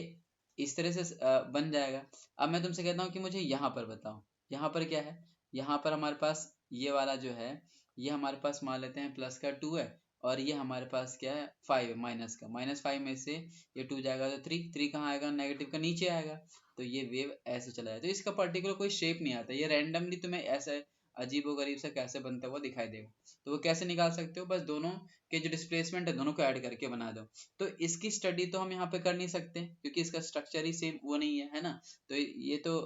इस तरह से बन जाएगा। अब मैं तुमसे कहता हूँ कि मुझे यहाँ पर बताओ, यहाँ पर क्या है? यहाँ पर हमारे पास ये वाला जो है, ये हमारे पास मान लेते हैं प्लस का 2 है, और ये हमारे पास क्या है? 5 है, माइनस का। -5 में से ये 2 जाएगा तो 3, 3 कहाँ आएगा? नेगेटिव का नीचे आएगा। तो ये वेव ऐसे चला जाए, तो इसका पर्टिकुलर कोई शेप नहीं आता, ये रैंडमली तुम्हें ऐसा अजीबोगरीब सा कैसे बनता हुआ दिखाई देगा। तो वो कैसे निकाल सकते हो? बस दोनों के जो डिस्प्लेसमेंट है दोनों को ऐड करके बना दो। तो इसकी स्टडी तो हम यहाँ पे कर नहीं सकते क्योंकि इसका स्ट्रक्चर ही सेम वो नहीं है ना। तो ये तो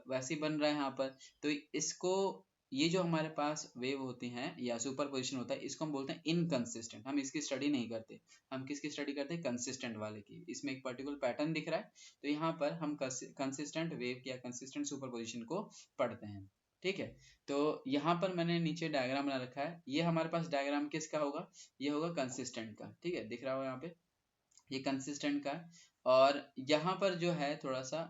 वैसे ही बन रहा है यहाँ पर। तो इसको, ये जो हमारे पास वेव होती हैं या सुपर पोजिशन होता है, इसको हम बोलते हैं इनकंसिस्टेंट। हम इसकी स्टडी नहीं करते, हम किसकी स्टडी करते हैं? कंसिस्टेंट वाले की। इसमें एक पर्टिकुलर पैटर्न दिख रहा है, तो यहाँ पर हम कंसिस्टेंट वेव या कंसिस्टेंट सुपर पोजिशन को पढ़ते हैं, ठीक है। तो यहाँ पर मैंने नीचे डायग्राम बना रखा है, ये हमारे पास डायग्राम किसका होगा? ये होगा कंसिस्टेंट का, ठीक है, दिख रहा होगा यहाँ पे, ये कंसिस्टेंट का है। और यहाँ पर जो है थोड़ा सा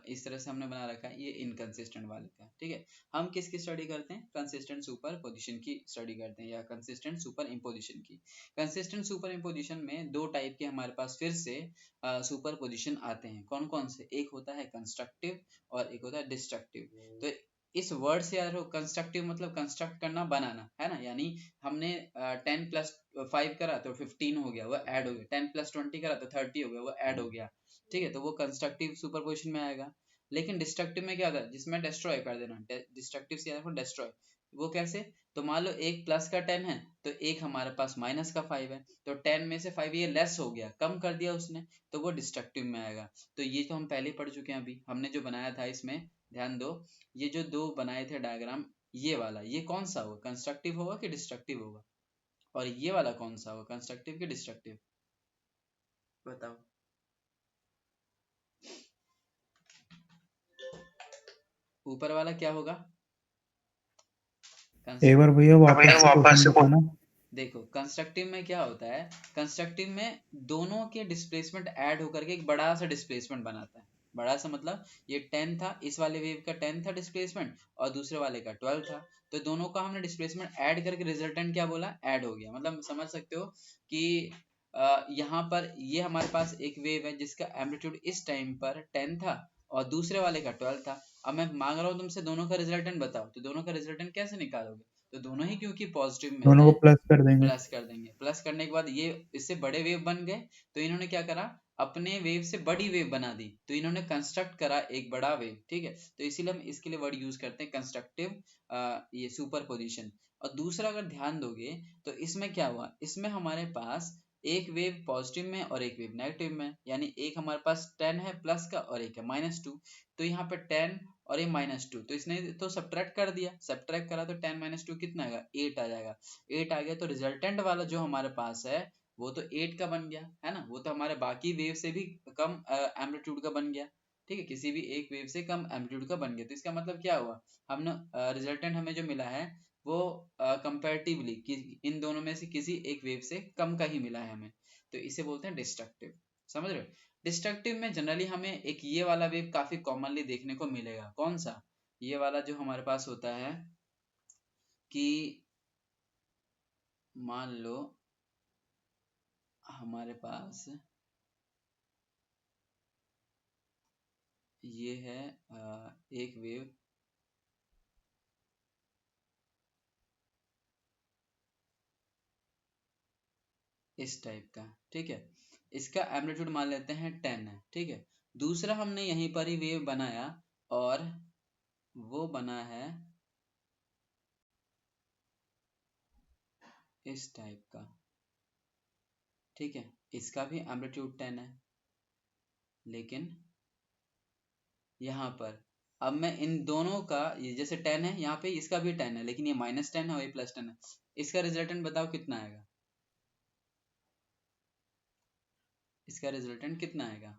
इस तरह से हमने बना रखा है, ये इनकंसिस्टेंट वाले का, ठीक है। हम किसकी स्टडी करते हैं? कंसिस्टेंट सुपर पोजिशन की स्टडी करते हैं, या कंसिस्टेंट सुपर इम्पोजिशन की। कंसिस्टेंट सुपर इम्पोजिशन में दो टाइप के हमारे पास फिर से सुपर पोजिशन आते हैं। कौन कौन से? एक होता है कंस्ट्रक्टिव और एक होता है डिस्ट्रक्टिव। तो इस वर्ड से यार, कंस्ट्रक्टिव मतलब कंस्ट्रक्ट करना, बनाना, है ना। यानी हमने 10 प्लस 5 करा तो 15 हो गया, वो ऐड हो गया। 10 प्लस 20 करा तो 30 हो गया, वो ऐड हो गया, ठीक है। तो वो कंस्ट्रक्टिव सुपरपोजिशन में आएगा। लेकिन डिस्ट्रक्टिव में क्या होता है? जिसमें डिस्ट्रॉय कर देना, डिस्ट्रक्टिव से यार डिस्ट्रॉय। वो कैसे? तो मान लो एक प्लस का 10 है तो एक हमारे पास माइनस का 5 है, तो 10 में से 5 ये लेस हो गया, कम कर दिया उसने, तो वो डिस्ट्रक्टिव में आएगा। तो ये तो हम पहले पढ़ चुके हैं, अभी हमने जो बनाया था इसमें ध्यान दो, ये जो दो बनाए थे डायग्राम, ये वाला ये कौन सा होगा? कंस्ट्रक्टिव होगा कि डिस्ट्रक्टिव होगा? और ये वाला कौन सा होगा? कंस्ट्रक्टिव कि डिस्ट्रक्टिव? बताओ। ऊपर वाला क्या होगा? एक बार भैया वापस से बताना। देखो कंस्ट्रक्टिव में क्या होता है, कंस्ट्रक्टिव में दोनों के डिस्प्लेसमेंट ऐड होकर के एक बड़ा सा डिस्प्लेसमेंट बनाता है। बड़ा सा मतलब ये 10 था, इस वाले वेव का 10 था डिस्प्लेसमेंट और दूसरे वाले का 12 था, तो दोनों का हमने डिस्प्लेसमेंट ऐड करके रिजल्टेंट क्या बोला? ऐड हो गया। मतलब समझ सकते हो कि यहाँ पर ये हमारे पास एक वेव है जिसका एम्पलीट्यूड इस टाइम पर 10 था और दूसरे वाले का 12 था। अब मैं मांग रहा हूँ तुमसे दोनों का रिजल्टेंट बताओ, तो दोनों का रिजल्टेंट कैसे निकालोगे? तो दोनों ही क्योंकि पॉजिटिव में दोनों है, को प्लस कर देंगे। प्लस कर देंगे। प्लस करने के बाद ये इससे बड़े वेव बन गए, तो इन्होंने क्या करा? अपने वेव से बड़ी वेव बना दी, तो इन्होंने कंस्ट्रक्ट करा एक बड़ा वेव, ठीक है। तो इसीलिए हम इसके लिए वर्ड यूज करते हैं कंस्ट्रक्टिव ये सुपर पोजिशन। और दूसरा अगर ध्यान दोगे तो इसमें क्या हुआ? इसमें हमारे पास एक वेव पॉजिटिव में और एक वेव नेगेटिव में, यानी एक हमारे पास 10 है प्लस का और एक है -2। तो यहाँ पे 10 और ये -2, तो इसने तो सब्ट्रैक्ट कर दिया, सब्ट्रैक्ट करा तो 10 - 2 कितना आएगा? 8 आ जाएगा। 8 आ गया तो रिजल्टेंट वाला जो हमारे पास है वो तो 8 का बन गया है ना, वो तो हमारे बाकी वेव से भी कम एम्पलीट्यूड का बन गया, ठीक है, किसी भी एक वेव से कम एम्पलीट्यूड का बन गया। तो इसका मतलब क्या हुआ, हमने रिजल्टेंट हमें जो मिला है वो कंपैरेटिवली इन दोनों में से किसी एक वेव से कम का ही मिला है हमें, तो इसे बोलते हैं डिस्ट्रक्टिव। समझ रहे हो? डिस्ट्रक्टिव में जनरली हमें एक ये वाला वेव काफी कॉमनली देखने को मिलेगा। कौन सा? ये वाला जो हमारे पास होता है कि मान लो हमारे पास ये है एक वेव इस टाइप का, ठीक है, इसका एम्पलीट्यूड मान लेते हैं 10 है, ठीक है। दूसरा हमने यहीं पर ही वेव बनाया और वो बना है इस टाइप का, ठीक है, इसका भी एम्पलीट्यूड 10 है, लेकिन यहाँ पर अब मैं इन दोनों का, ये जैसे 10 है यहाँ पे, इसका भी 10 है, लेकिन ये -10 है और ये +10 है, इसका रिजल्टेंट बताओ कितना आएगा, इसका रिजल्टेंट कितना आएगा?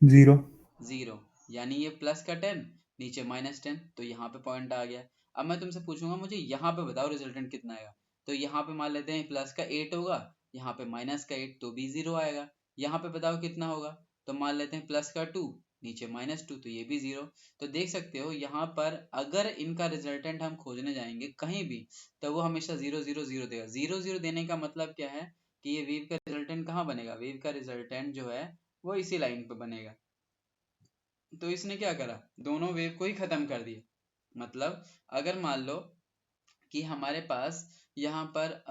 0। 0, यानी ये प्लस का 10 नीचे -10, तो यहाँ पे पॉइंट आ गया। अब मैं तुमसे पूछूंगा मुझे यहाँ पे बताओ रिजल्टेंट कितना आएगा, तो यहाँ पे मान लेते हैं प्लस का 8 होगा, यहाँ पे माइनस का 8 तो भी 0 आएगा। यहाँ पे बताओ कितना होगा, तो मान लेते हैं प्लस का 2 नीचे -2 तो ये भी 0। तो देख सकते हो यहाँ पर अगर इनका रिजल्टेंट हम खोजने जाएंगे कहीं भी तो वो हमेशा 0 0 0 देगा। 0 0 देने का मतलब क्या है कि ये वेव का रिजल्टेंट कहाँ बनेगा, वेव का रिजल्टेंट जो है वो इसी लाइन पे बनेगा। तो इसने क्या करा, दोनों वेव को ही खत्म कर दिया। मतलब अगर मान लो कि हमारे पास यहाँ पर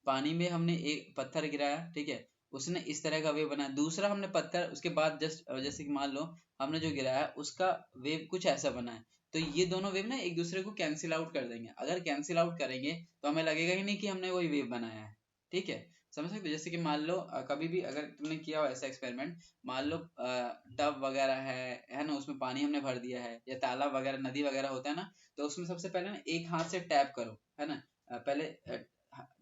पानी में हमने एक पत्थर गिराया, ठीक है, उसने इस तरह का वेव बनाया, दूसरा हमने पत्थर उसके बाद जस्ट जैसे कि मान लो हमने जो गिराया उसका वेव कुछ ऐसा बना है, तो ये दोनों वेव ना एक दूसरे को कैंसिल आउट कर देंगे। अगर कैंसिल आउट करेंगे तो हमें लगेगा ही नहीं कि हमने वही वेव बनाया है, ठीक है। समझ सकते हो? जैसे कि मान लो कभी भी अगर तुमने किया हो ऐसा एक्सपेरिमेंट, मान लो टब वगैरह है ना, उसमें पानी हमने भर दिया है, या तालाब वगैरह नदी वगैरह होता है ना, तो उसमें सबसे पहले ना एक हाथ से टैप करो, है ना, पहले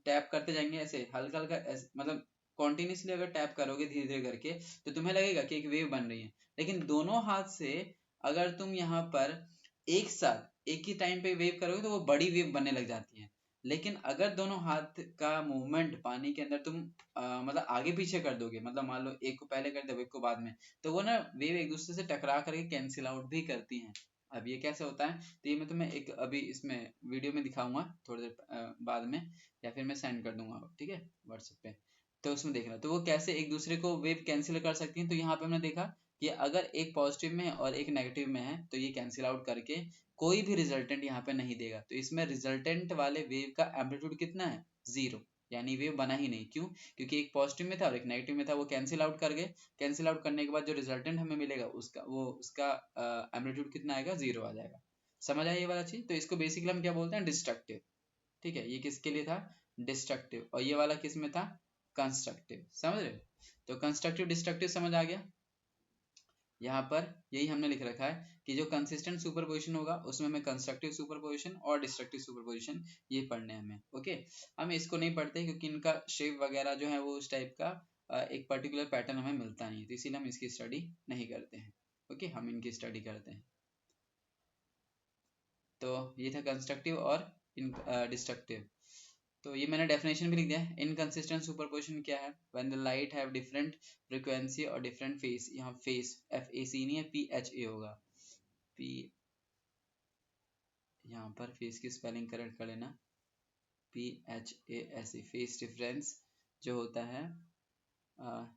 टैप करते जाएंगे ऐसे हल्का हल्का मतलब कॉन्टिन्यूसली अगर टैप करोगे धीरे धीरे करके तो तुम्हें लगेगा कि एक वेव बन रही है। लेकिन दोनों हाथ से अगर तुम यहाँ पर एक साथ एक ही टाइम पे वेव करोगे तो वो बड़ी वेव बनने लग जाती है। लेकिन अगर दोनों हाथ का मूवमेंट पानी के अंदर तुम मतलब आगे पीछे कर दोगे, मतलब मान लो एक को पहले कर दो एक को बाद में, तो वो ना वेव एक दूसरे से टकरा करके कैंसिल आउट भी करती हैं। अब ये कैसे होता है, तो ये मैं तुम्हें एक अभी इसमें वीडियो में दिखाऊंगा थोड़ी देर बाद में, या फिर मैं सेंड कर दूंगा, ठीक है, व्हाट्सएप पे। तो उसमें देखना तो वो कैसे एक दूसरे को वेव कैंसिल कर सकती हैं। तो यहाँ पे हमने देखा कि अगर एक पॉजिटिव में है और एक नेगेटिव में है तो ये कैंसिल आउट करके कोई भी रिजल्टेंट यहाँ पे नहीं देगा। तो इसमें रिजल्टेंट वाले वेव का एम्पलीट्यूड कितना है, 0, यानी वेव बना ही नहीं। क्यों? क्योंकि एक पॉजिटिव में था और एक नेगेटिव में था, वो कैंसिल आउट कर गए। कैंसिल आउट करने के बाद जो रिजल्टेंट हमें मिलेगा उसका एम्पलीट्यूड कितना आएगा, 0 आ जाएगा। समझ आया ये वाला चीज? तो इसको बेसिकली हम क्या बोलते हैं, डिस्ट्रक्टिव, ठीक है। ये किसके लिए था, डिस्ट्रक्टिव, और ये वाला किस में था, कंस्ट्रक्टिव। समझ रहे हो? तो कंस्ट्रक्टिव डिस्ट्रक्टिव समझ आ गया। यहाँ पर यही हमने लिख रखा है कि जो कंसिस्टेंट सुपरपोजिशन होगा उसमें हमें कंस्ट्रक्टिव सुपरपोजिशन और डिस्ट्रक्टिव सुपरपोजिशन ये पढ़ने हमें, ओके। हम इसको नहीं पढ़ते क्योंकि इनका शेप वगैरह जो है वो उस टाइप का एक पर्टिकुलर पैटर्न हमें मिलता नहीं है, तो इसीलिए हम इसकी स्टडी नहीं करते हैं, ओके, हम इनकी स्टडी करते हैं। तो ये था कंस्ट्रक्टिव और डिस्ट्रक्टिव। तो ये मैंने डेफिनेशन भी लिख दिया है। इनकंसिस्टेंट सुपरपोजिशन क्या है, when the light have different frequency और डिफरेंट फेस, यहाँ फेस FAC नहीं है PHA होगा, P, यहाँ पर फेस की स्पेलिंग करेक्ट कर लेना, PHASE, फेस डिफरेंस जो होता है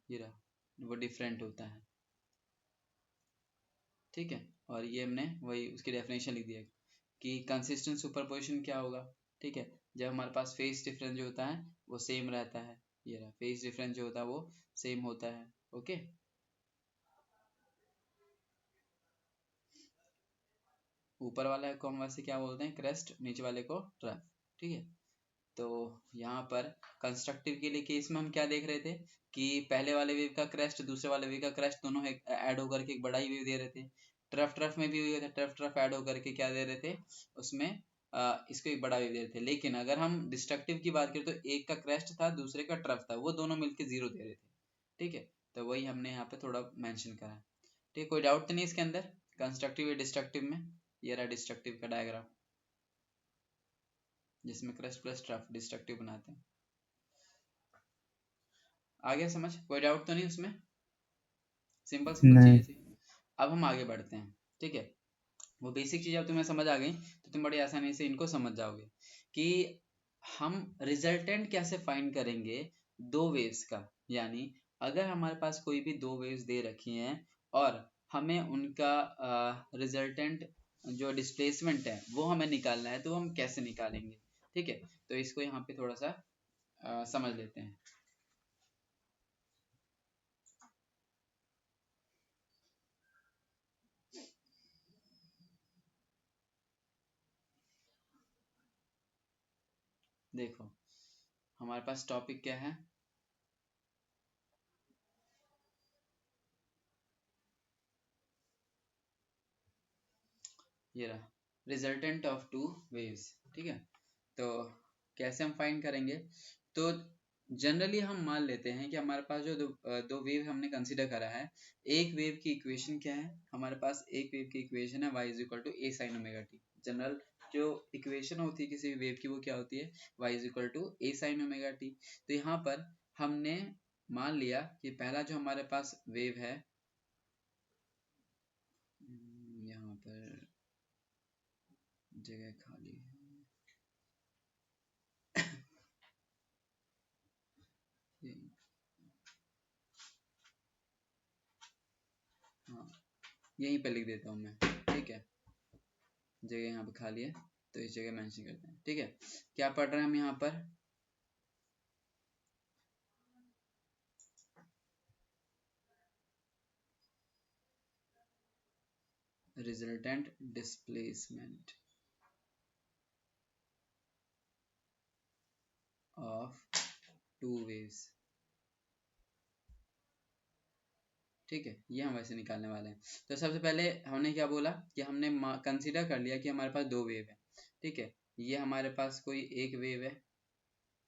ये रहा वो डिफरेंट होता है, ठीक है। और ये हमने वही उसकी डेफिनेशन लिख दिया कि कंसिस्टेंट सुपरपोजिशन क्या होगा, ठीक है, जब हमारे पास फेस डिफरेंस जो होता है वो सेम रहता है। ये रहा फेस डिफरेंस जो होता है वो सेम होता है, ओके। ऊपर वाले को हम वैसे क्या बोलते हैं, क्रेस्ट, नीचे वाले को ट्रफ, ठीक है। तो यहाँ पर कंस्ट्रक्टिव के लिए केस में हम क्या देख रहे थे कि पहले वाले वेव का क्रेस्ट दूसरे वाले वेव का क्रेस्ट दोनों ऐड होकर के एक बड़ा ही वेव दे रहे थे। ट्रफ ट्रफ में भी हुआ था, ट्रफ ट्रफ ऐड होकर के क्या दे रहे थे उसमें इसको एक बड़ा वेव दे रहे थे। लेकिन अगर हम डिस्ट्रक्टिव की बात करें तो एक का क्रेस्ट था, दूसरे का ट्रफ था, वो दोनों मिलके 0 दे रहे थे। ठीक है, तो वही हमने यहाँ पे थोड़ा मेंशन करा। ठीक है, कोई डाउट तो नहीं इसके अंदर कंस्ट्रक्टिव या डिस्ट्रक्टिव में? ये रहा डिस्ट्रक्टिव का डायग्राम जिसमें क्रेस्ट प्लस ट्रफ डिस्ट्रक्टिव बनाते हैं। आ गया समझ? कोई डाउट तो नहीं उसमें? सिंपल सिंपल नहीं। चीजें थी। अब हम आगे बढ़ते हैं। ठीक है, वो बेसिक चीज़ अब तुम्हें समझ आ गई तो तुम बड़ी आसानी से इनको समझ जाओगे कि हम रिजल्टेंट कैसे फाइंड करेंगे दो वेव्स का। यानी अगर हमारे पास कोई भी दो वेव्स दे रखी हैं और हमें उनका रिजल्टेंट जो डिस्प्लेसमेंट है वो हमें निकालना है, तो हम कैसे निकालेंगे? ठीक है, तो इसको यहाँ पे थोड़ा सा समझ लेते हैं। देखो हमारे पास टॉपिक क्या है? ये रहा रिजल्टेंट ऑफ टू वेव्स। ठीक है, तो कैसे हम फाइंड करेंगे? तो जनरली हम मान लेते हैं कि हमारे पास जो दो वेव हमने कंसीडर करा है, एक वेव की इक्वेशन क्या है? हमारे पास एक वेव की इक्वेशन है y is equal to a sine omega t. General जो इक्वेशन होती है किसी वेव की वो क्या होती है? y is equal to a sine omega t. तो यहाँ पर हमने मान लिया कि पहला जो हमारे पास वेव है, यहाँ पर जगह खाली है, हाँ यहीं पे लिख देता हूँ मैं। ठीक है, जगह यहाँ पे खाली है तो इस जगह मेंशन करते हैं। ठीक है, क्या पढ़ रहे हैं हम यहाँ पर? Resultant displacement of two waves. ठीक है, ये हम वैसे निकालने वाले हैं। तो सबसे पहले हमने क्या बोला कि हमने कंसीडर कर लिया कि हमारे पास दो वेव है। ठीक है, ये हमारे पास कोई एक वेव है।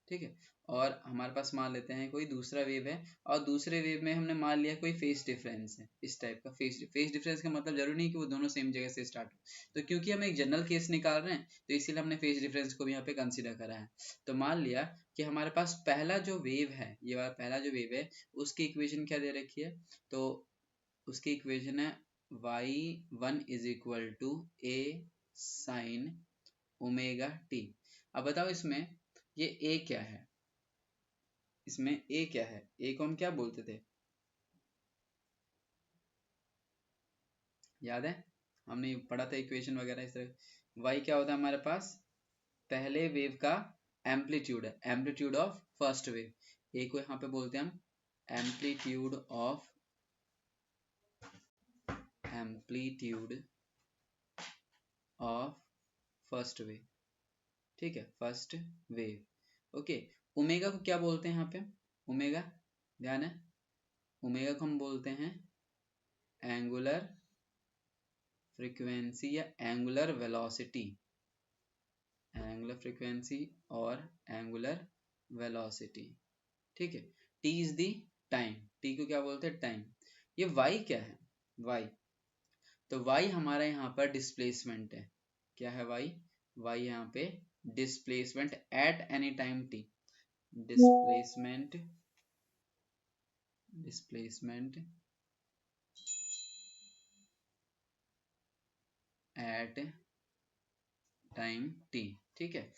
ठीक है, और हमारे पास मान लेते हैं कोई दूसरा वेव है, और दूसरे वेव में हमने मान लिया कोई फेस डिफरेंस है। इस टाइप का फेस डिफरेंस का मतलब जरूरी नहीं कि वो दोनों सेम जगह से स्टार्ट हो, तो क्योंकि हम एक जनरल केस निकाल रहे हैं तो इसीलिए हमने फेस डिफरेंस को भी यहाँ पे कंसीडर करा है। तो मान लिया कि हमारे पास पहला जो वेव है, ये वाला पहला जो वेव है, उसकी इक्वेशन क्या दे रखी है? तो उसकी इक्वेशन है y1 is equal to a sine omega t. अब बताओ इसमें ये a क्या है? इसमें a क्या है? a को हम क्या बोलते थे? याद है, हमने पढ़ा था इक्वेशन वगैरह इस तरह। y क्या होता है हमारे पास? पहले वेव का एम्पलीट्यूड है, amplitude of first wave. a को यहाँ पे बोलते हैं हम एम्पलीट्यूड ऑफ फर्स्ट वेव। ठीक है, फर्स्ट वेव। ओके, ओमेगा को क्या बोलते हैं यहाँ पे? ओमेगा ध्यान है, ओमेगा को हम बोलते हैं एंगुलर फ्रीक्वेंसी या एंगुलर वेलोसिटी। एंगुलर फ्रीक्वेंसी और एंगुलर वेलोसिटी। ठीक है, T is the time, T को क्या बोलते हैं? टाइम। ये वाई क्या है? वाई, तो वाई हमारा यहाँ पर डिस्प्लेसमेंट है। क्या है वाई? वाई यहाँ पे displacement at any time T. Displacement at time T. ठीक है,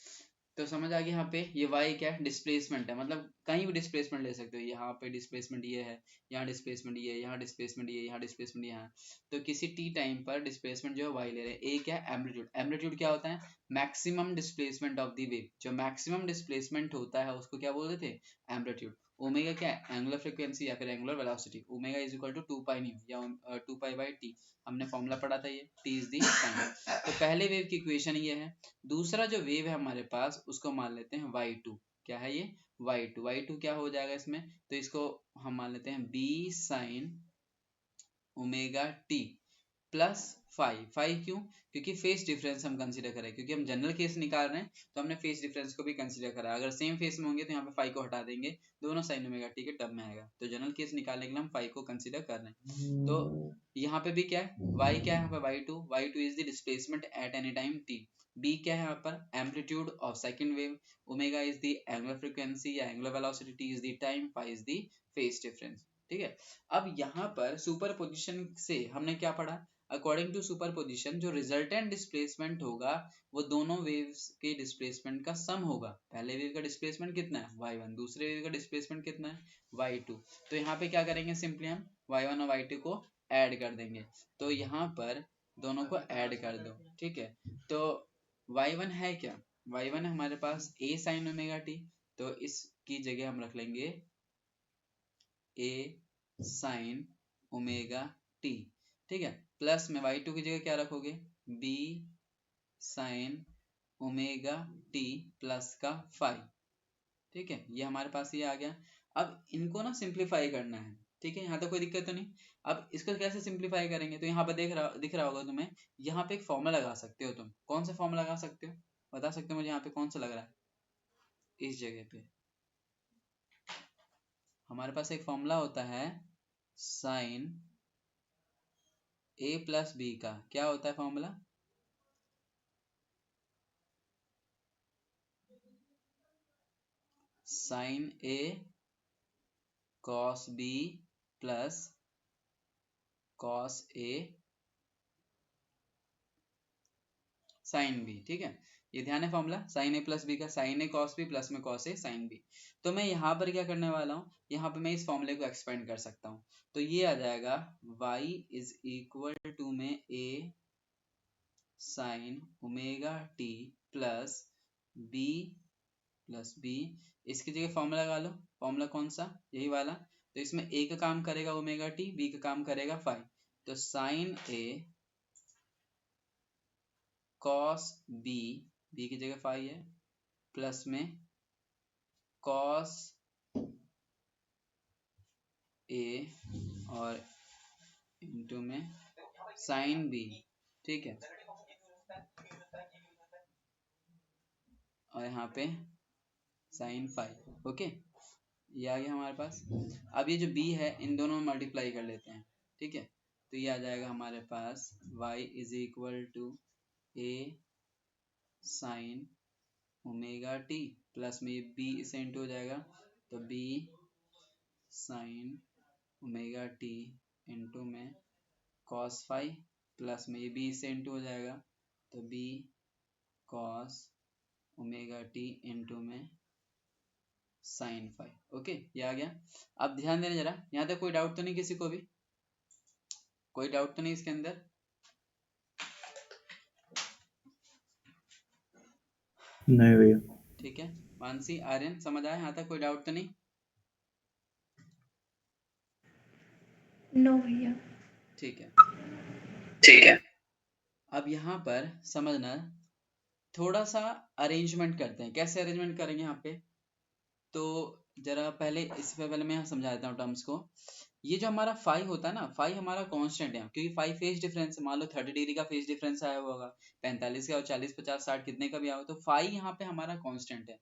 तो समझ आ गया यहाँ पे ये y क्या है? डिस्प्लेसमेंट है, मतलब कहीं भी डिस्प्लेसमेंट ले सकते हो। यहाँ पे डिस्प्लेसमेंट ये है, यहाँ डिस्प्लेसमेंट ये, यहाँ डिस्प्लेसमेंट ये, यहाँ डिस्प्लेसमेंट यहाँ। तो किसी t टाइम पर डिस्प्लेसमेंट जो है y ले रहे हैं। a क्या है? एम्पलीट्यूड। एम्पलीट्यूड क्या होता है? Maximum displacement of the wave. जो मैक्सिमम डिस्प्लेसमेंट होता है उसको क्या बोलते थे? एम्पलीट्यूड। ओमेगा क्या है? एंगुलर फ्रीक्वेंसी या फिर angular velocity. Omega is equal to 2 pi nu या 2 पाई बाई टी। हमने फॉर्मूला पढ़ा था ये, t इज दी टाइम। तो पहले वेव की इक्वेशन ये है। दूसरा जो वेव है हमारे पास उसको मान लेते हैं y2। क्या है ये? y2। y2 क्या हो जाएगा इसमें? तो इसको हम मान लेते हैं b sine omega t. Plus five क्यों? क्योंकि फेस डिफरेंस हम कंसीडर करें, क्योंकि हम जनरल केस निकाल रहे हैं तो हमने फेस डिफरेंस को भी कंसीडर करा। अगर सेम फेस में होंगे तो यहाँ पे फाइव को हटा देंगे, दोनों साइन ओमेगा टी के टर्म में आएगा। तो जनरल केस निकालने के लिए हम फाइव को कंसीडर कर रहे हैं। तो यहाँ पे भी क्या है, y क्या है यहाँ पे y2 is the displacement at any time t। b क्या है यहाँ पर, amplitude of second wave, omega is the angular frequency या angular velocity, t is the time, phi is the phase difference. ठीक है, अब यहाँ पर सुपरपोजिशन से हमने क्या पढ़ा, अकॉर्डिंग टू सुपरपोजिशन जो रिजल्टेंट डिस्प्लेसमेंट होगा वो दोनों वेव्स के डिस्प्लेसमेंट का सम होगा। पहले वेव का डिस्प्लेसमेंट कितना है y1, दूसरे वेव का डिस्प्लेसमेंट कितना है y2। तो यहाँ पे क्या करेंगे, सिंपली हम y1 और y2 को ऐड कर देंगे। तो यहाँ पर दोनों को ऐड कर दो, ठीक है। तो y1 है क्या, y1 है हमारे पास a sin ओमेगा t, तो इसकी जगह हम रख लेंगे a sin ओमेगा t, ठीक है। प्लस में y2 की जगह क्या रखोगे, b sin omega t plus का फाइव, ठीक है। ये हमारे पास ये आ गया। अब इनको ना सिंप्लीफाई करना है, ठीक है, यहाँ तक कोई दिक्कत तो नहीं। अब इसको कैसे सिंप्लीफाई करेंगे, तो यहाँ पर दिख रहा होगा तुम्हें, यहाँ पे एक फॉर्मूला लगा सकते हो तुम। कौन सा फॉर्मूला लगा सकते हो, बता सकते हो मुझे, यहाँ पे कौन सा लग रहा है। इस जगह पे हमारे पास एक फॉर्मूला होता है साइन a प्लस बी का। क्या होता है formula, sine a cos b plus cos a sine b, ठीक है। ये ध्यान है formula sine a plus b का, sine a cos b plus में कॉस ए साइन बी। तो मैं यहाँ पर क्या करने वाला हूँ, यहाँ पे मैं इस फॉर्मूले को एक्सपेंड कर सकता हूँ। तो ये आ जाएगा y इज इक्वल टू में a sine omega t plus b plus b। इसकी जगह फॉर्मूला लगा लो, फॉर्मूला कौन सा, यही वाला। तो इसमें a का काम करेगा ओमेगा टी, b का काम करेगा फाइव। तो sine a cos b, b की जगह फाइव है, प्लस में कॉस a और इंटू में साइन b, ठीक है। और यहाँ पे साइन फाइव, ओके। ये आ गया हमारे पास। अब ये जो b है इन दोनों में मल्टीप्लाई कर लेते हैं, ठीक है। तो ये आ जाएगा हमारे पास y is equal to a sine omega t plus में b इसे इंटू हो जाएगा, तो b sine omega t into में कॉस फाइव प्लस में b इसे इंटू हो जाएगा, तो b cos omega t into में साइन फाइव, ओके। ये आ गया। अब ध्यान देना जरा, यहाँ तक कोई डाउट तो नहीं किसी को भी, कोई डाउट तो नहीं इसके अंदर। नहीं भैया। ठीक है, मानसी आर्यन समझ आया, यहाँ तक कोई डाउट तो नहीं। नो भैया। ठीक है, ठीक है। अब यहाँ पर समझना, थोड़ा सा अरेंजमेंट करते हैं। कैसे अरेंजमेंट करेंगे यहाँ पे, तो जरा पहले इससे पहले मैं समझा देता हूँ टर्म्स को। ये जो हमारा फाई होता है ना, फाई हमारा कांस्टेंट है, क्योंकि फाई फेज डिफरेंस, मान लो 30 डिग्री का फेज डिफरेंस आया हुआ होगा, 45 का और 40 50 60 कितने का भी आया हो, तो फाई यहाँ पे हमारा कांस्टेंट है,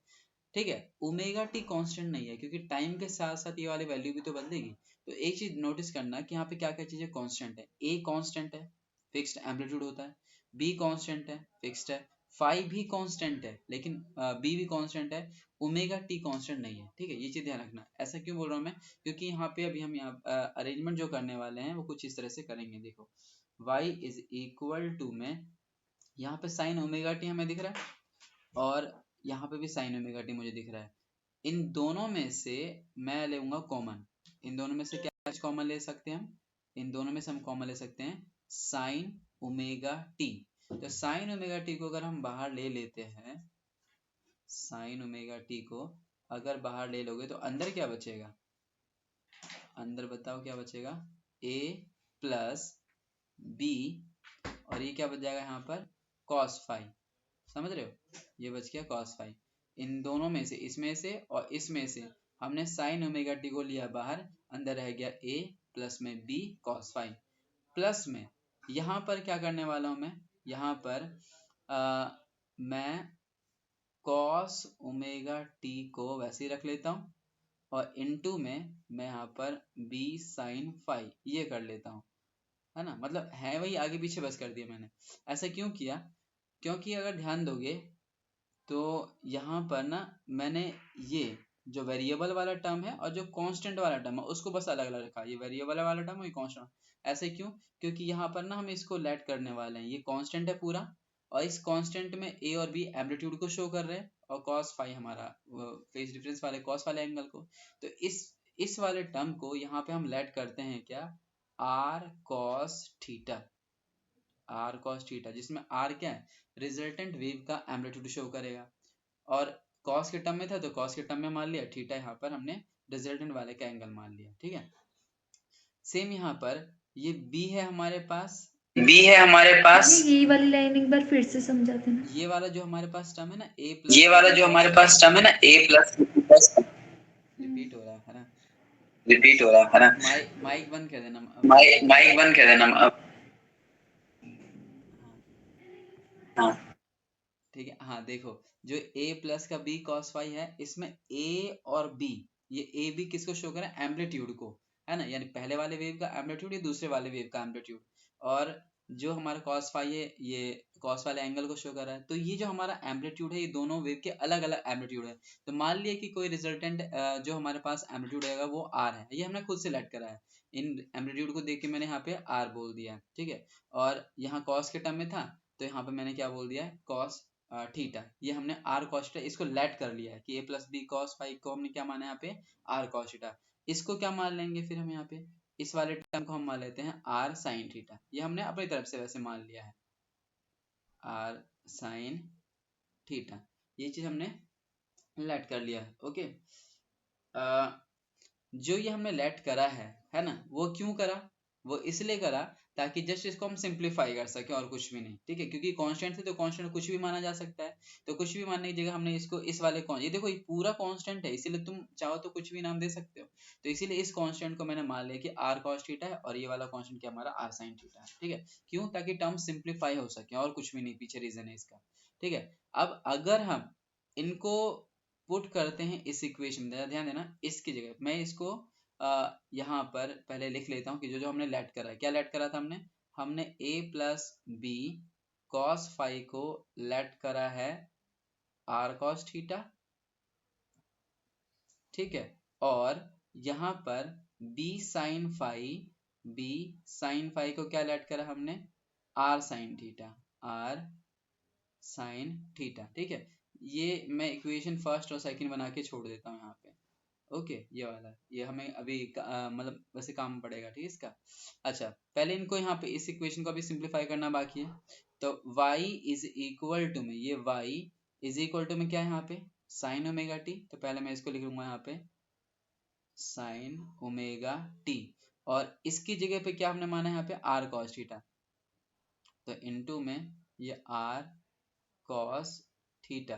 ठीक है। ओमेगा टी कांस्टेंट नहीं है, क्योंकि टाइम के साथ साथ ये वाली वैल्यू भी तो बदलेगी। तो एक चीज नोटिस करना कि यहाँ पे क्या क्या चीजें कांस्टेंट है। ए कांस्टेंट है, फिक्स्ड एम्पलीट्यूड होता है। बी कांस्टेंट है, फिक्स्ड है। फाई भी कांस्टेंट है, लेकिन बी भी कांस्टेंट है। ओमेगा टी कांस्टेंट नहीं है, ठीक है। ये चीज ध्यान रखना। ऐसा क्यों बोल रहा हूँ मैं, क्योंकि यहाँ पे अभी हम यहाँ अरेंजमेंट जो करने वाले हैं वो कुछ इस तरह से करेंगे। देखो y इज इक्वल टू में, यहाँ पे साइन ओमेगा टी हमें दिख रहा है और यहाँ पे भी साइन ओमेगा टी मुझे दिख रहा है। इन दोनों में से मैं लूंगा कॉमन। इन दोनों में से क्या कॉमन ले सकते हैं हम, इन दोनों में से हम कॉमन ले सकते हैं साइन ओमेगा टी। तो साइन ओमेगा टी को अगर हम बाहर ले लेते हैं, साइन ओमेगा टी को अगर बाहर ले लोगे तो अंदर क्या बचेगा, अंदर बताओ क्या बचेगा, a प्लस बी, और ये क्या बच जाएगा यहाँ पर cos फाइव, समझ रहे हो, ये बच गया cos फाइव। इन दोनों में से, इसमें से और इसमें से हमने साइन ओमेगा टी को लिया बाहर, अंदर रह गया a प्लस में b cos फाइव, प्लस में यहाँ पर क्या करने वाला हूँ मैं, यहाँ पर मैं कॉस ओमेगा टी को वैसे ही रख लेता हूँ और इनटू में मैं यहाँ पर b sin फाई ये कर लेता हूँ, है ना। मतलब है वही, आगे पीछे बस कर दिया मैंने। ऐसा क्यों किया, क्योंकि अगर ध्यान दोगे तो यहाँ पर ना मैंने ये जो वेरिएबल वाला टर्म है और जो कांस्टेंट वाला टर्म है उसको बस अलग अलग रखा, ये वेरिएबल वाला टर्म और ये कांस्टेंट। ऐसे क्यों, क्योंकि यहाँ पर ना हम इसको लेट करने वाले हैं, ये कांस्टेंट है पूरा और इस कांस्टेंट में a और b एम्पलीट्यूड को शो कर रहे हैं और cos फाई हमारा फेज डिफरेंस वाले cos वाले एंगल को। तो इस वाले टर्म को यहाँ पे हम लेट करते हैं क्या, r cos theta, r cos theta, जिसमें r क्या है, रिजल्टेंट वेव का एम्पलीट्यूड शो करेगा और cos के टर्म में था तो cos के टर्म में मान लिया, थीटा यहाँ पर हमने रिजल्टेंट वाले का एंगल मान लिया, ठीक है। सेम यहाँ पर ये b है हमारे पास, ये वाली लाइन एक बार फिर से समझा देना। ये वाला जो हमारे पास टर्म है ना a ये वाला जो हमारे पास टर्म है ना a प्लस रिपीट हो रहा है ना, रिपीट हो रहा है ना। माइक बंद कर देना, माइक बंद कर देना अब। हाँ ठीक है। हाँ देखो, जो a प्लस का b cos फाई है, इसमें a और b, ये a b किसको शो कर रहा है, एम्पलीट्यूड को, है ना, यानी पहले वाले वेव का एम्पलीट्यूड या दूसरे वाले वेव का एम्पलीट्यूड, और जो हमारा cos फाई है ये cos वाले एंगल को शो कर रहा है। तो ये जो हमारा एम्पलीट्यूड है ये दोनों वेव के अलग अलग एम्पलीट्यूड है। तो मान लिया कि कोई रिजल्टेंट जो हमारे पास एम्पलीट्यूड आएगा वो r है, ये हमने खुद से लेट करा है, इन एम्पलीट्यूड को देख के मैंने यहाँ पे r बोल दिया है, ठीक है। और यहाँ cos के टर्म में था तो यहाँ पे मैंने क्या बोल दिया है, cos थीटा, ये हमने r cos थीटा इसको लेट कर लिया है कि a plus b cos phi को हमने क्या माना है यहाँ पे, r cos थीटा। इसको क्या मान लेंगे फिर हम यहाँ पे, इस वाले टर्म को हम मान लेते हैं r sin थीटा, ये हमने अपनी तरफ से वैसे मान लिया है r sin थीटा, ये चीज हमने लेट कर लिया है, ओके। जो ये हमने लेट करा है ना, वो क्यों करा, वो इसलिए करा ताकि जस्ट इसको हम सिंप्लीफाई कर सके और कुछ भी नहीं, ठीक है। क्योंकि कांस्टेंट थे तो कांस्टेंट कुछ भी माना जा सकता है, तो कुछ भी मानने की जगह हमने इसको इस वाले ये देखो ये पूरा कांस्टेंट है, इसीलिए तुम चाहो तो कुछ भी नाम दे सकते हो। तो इसीलिए इस कांस्टेंट को मैंने मान लिया कि r cos थीटा है और ये वाला कांस्टेंट क्या हमारा r sin थीटा है, ठीक है। क्यों, ताकि टर्म सिंप्लीफाई हो सके और कुछ भी नहीं, पीछे रीजन है इसका, ठीक है। अब अगर हम इनको पुट करते हैं इस इक्वेशन में, ध्यान देना, इसकी जगह मैं इसको यहाँ पर पहले लिख लेता हूँ कि जो जो हमने लेट करा है, क्या लेट करा था हमने a plus b cos phi को लेट करा है r cos थीटा, ठीक है। और यहाँ पर b sin फाई को क्या लेट करा हमने, r sin theta, r sin theta, ठीक है। ये मैं इक्वेशन फर्स्ट और सेकंड बना के छोड़ देता हूँ यहाँ पे, ओके। ये वाला ये हमें अभी मतलब वैसे काम पड़ेगा, ठीक है इसका। अच्छा, पहले इनको यहाँ पे इस इक्वेशन को अभी सिंप्लीफाई करना बाकी है। तो y इज इक्वल टू में, ये y इज इक्वल टू में क्या है यहाँ पे, साइन ओमेगा टी, तो पहले मैं इसको लिख लूंगा यहाँ पे साइन ओमेगा टी, और इसकी जगह पे क्या हमने माना है यहाँ पे r cos थीटा, तो इनटू में ये r cos थीटा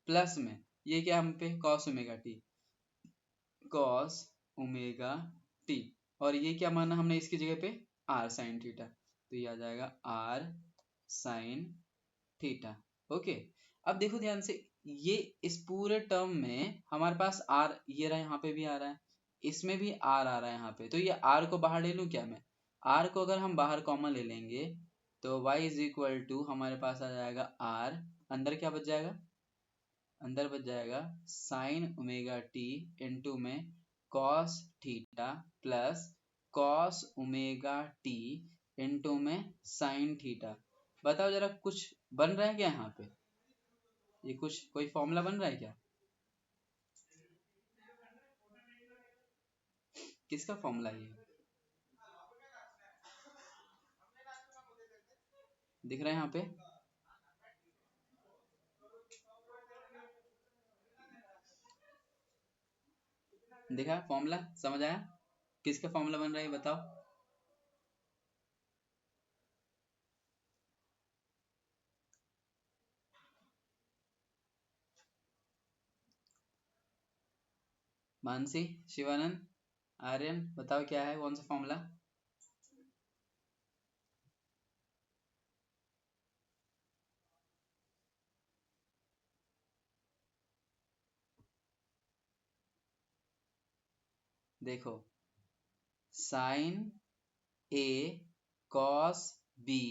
प्लस में ये क्या हम पे cos omega T, cos omega T, और ये क्या माना हमने इसकी जगह पे r sin थीटा, तो ये आ जाएगा r sin थीटा, ओके। अब देखो ध्यान से, ये इस पूरे टर्म में हमारे पास r ये रहा, यहाँ पे भी आ रहा है, इसमें भी r आ रहा है यहाँ पे, तो ये r को बाहर ले लूं क्या मैं, r को अगर हम बाहर कॉमन ले लेंगे तो y इज इक्वल टू हमारे पास आ जाएगा r, अंदर क्या बच जाएगा, अंदर बच जाएगा साइन ओमेगा टी इंटू में cos theta plus cos omega t into में साइन थीटा। बताओ जरा कुछ बन रहा है क्या यहाँ पे, ये कुछ कोई फॉर्मूला बन रहा है क्या, किसका फॉर्मूला ये दिख रहा है यहाँ पे, देखा फॉर्मूला, समझ आया किसका फॉर्मूला बन रहा है बताओ। मानसी, शिवानंद, आर्यन, बताओ क्या है, कौन सा फॉर्मूला, देखो sign a cos b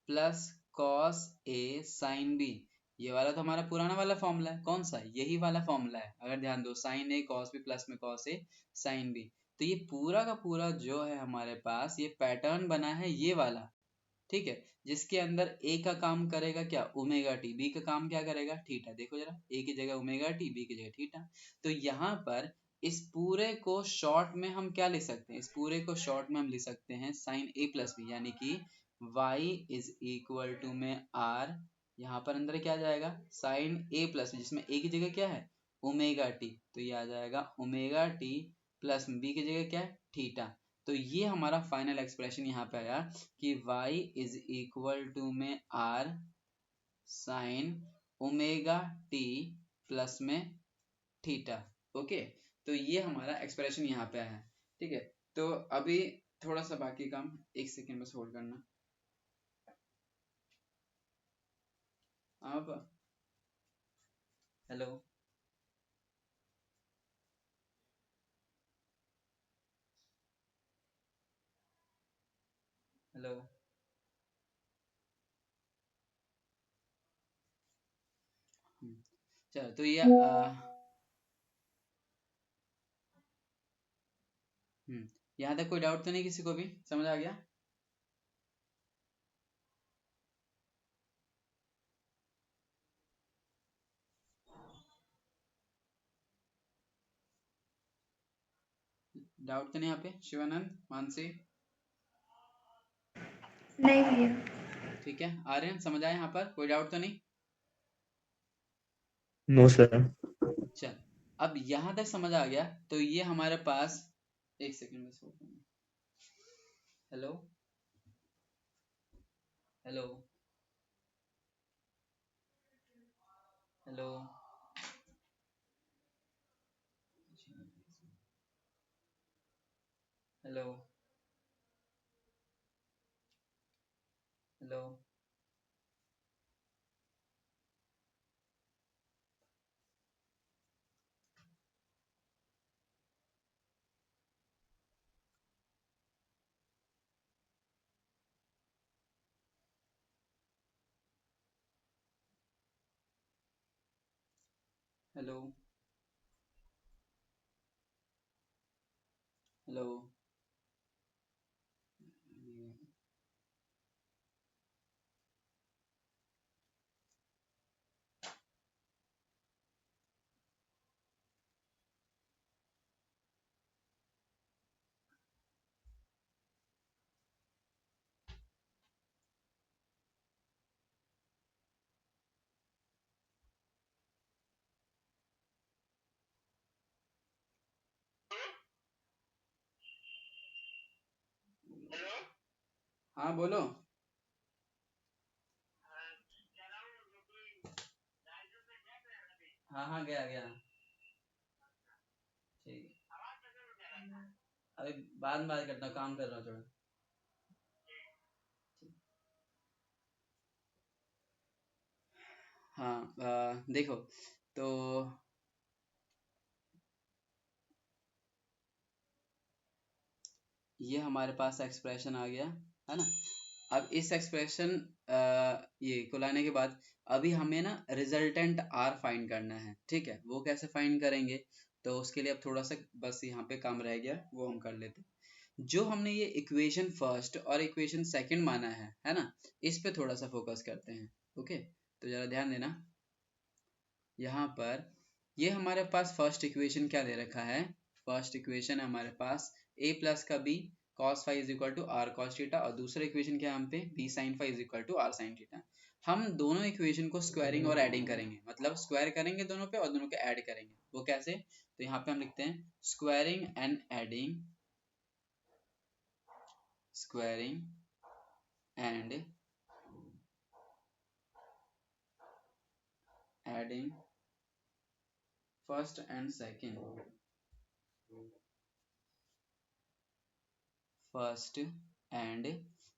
plus cos a sine B, ये वाला तो हमारा पुराना वाला फॉर्मूला है। कौन सा? यही वाला फॉर्मूला है। अगर ध्यान दो, sign a cos b plus में कॉस ए साइन बी, तो ये पूरा का पूरा जो है हमारे पास ये पैटर्न बना है ये वाला, ठीक है, जिसके अंदर ए का काम करेगा क्या? ओमेगा टी, बी का काम क्या करेगा? थीटा। देखो जरा, ए की जगह ओमेगा टी, बी की जगह थीटा। तो यहाँ पर इस पूरे को शॉर्ट में हम क्या लिख सकते हैं? इस पूरे को शॉर्ट में हम लिख सकते हैं साइन ए प्लस बी, यानी कि y इज इक्वल टू में r, यहाँ पर अंदर क्या जाएगा? साइन ए प्लस बी, जिसमें ए की जगह क्या है? ओमेगा टी, तो ये आ जाएगा ओमेगा टी प्लस बी की जगह क्या है? थीटा। तो ये हमारा फाइनल एक्सप्रेशन यहाँ पे आया कि y इज इक्वल टू में r sign omega t plus में थीटा। ओके, तो ये हमारा एक्सप्रेशन यहाँ पे आया, ठीक है। तो अभी थोड़ा सा बाकी काम, एक सेकेंड बस होल्ड करना। अब हेलो, हेलो, चलो तो ये यहाँ तक कोई डाउट तो नहीं किसी को भी? समझ आ गया? डाउट तो नहीं यहाँ पे? शिवानंद, मानसी? नहीं भैया। ठीक है, आर्यन समझ आया? यहाँ पर कोई डाउट तो नहीं? No sir. चल, अब यहाँ तक समझ आ गया तो ये हमारे पास, एक सेकेंड बस होल्ड करना। Hello, hello, hello, hello, hello, hello, hello, हाँ बोलो। हाँ हाँ, गया गया, ठीक है। अभी बाद में बात करता हूँ, काम कर रहा हूँ थोड़ा। हाँ देखो, तो ये हमारे पास एक्सप्रेशन आ गया है ना। अब इस एक्सप्रेशन ये को लाने के बाद अभी हमें ना रिजल्टेंट आर फाइंड करना है, ठीक है। वो कैसे फाइंड करेंगे? तो उसके लिए अब थोड़ा सा बस यहाँ पे काम रह गया, वो हम कर लेते। जो हमने ये इक्वेशन फर्स्ट और इक्वेशन सेकंड माना है ना, इस पे थोड़ा सा फोकस करते हैं। ओके, तो जरा ध्यान देना। यहाँ पर ये हमारे पास फर्स्ट इक्वेशन क्या दे रखा है? फर्स्ट इक्वेशन है हमारे पास a प्लस का b cos phi is equal to r cos theta, और दूसरा इक्वेशन क्या है हम पे? b sin phi is equal to r sin theta. हम दोनों इक्वेशन को स्क्वायरिंग और एडिंग करेंगे, मतलब स्क्वायर करेंगे दोनों पे और दोनों के ऐड करेंगे। वो कैसे? तो यहाँ पे हम लिखते हैं squaring and adding, squaring and adding first and second, first and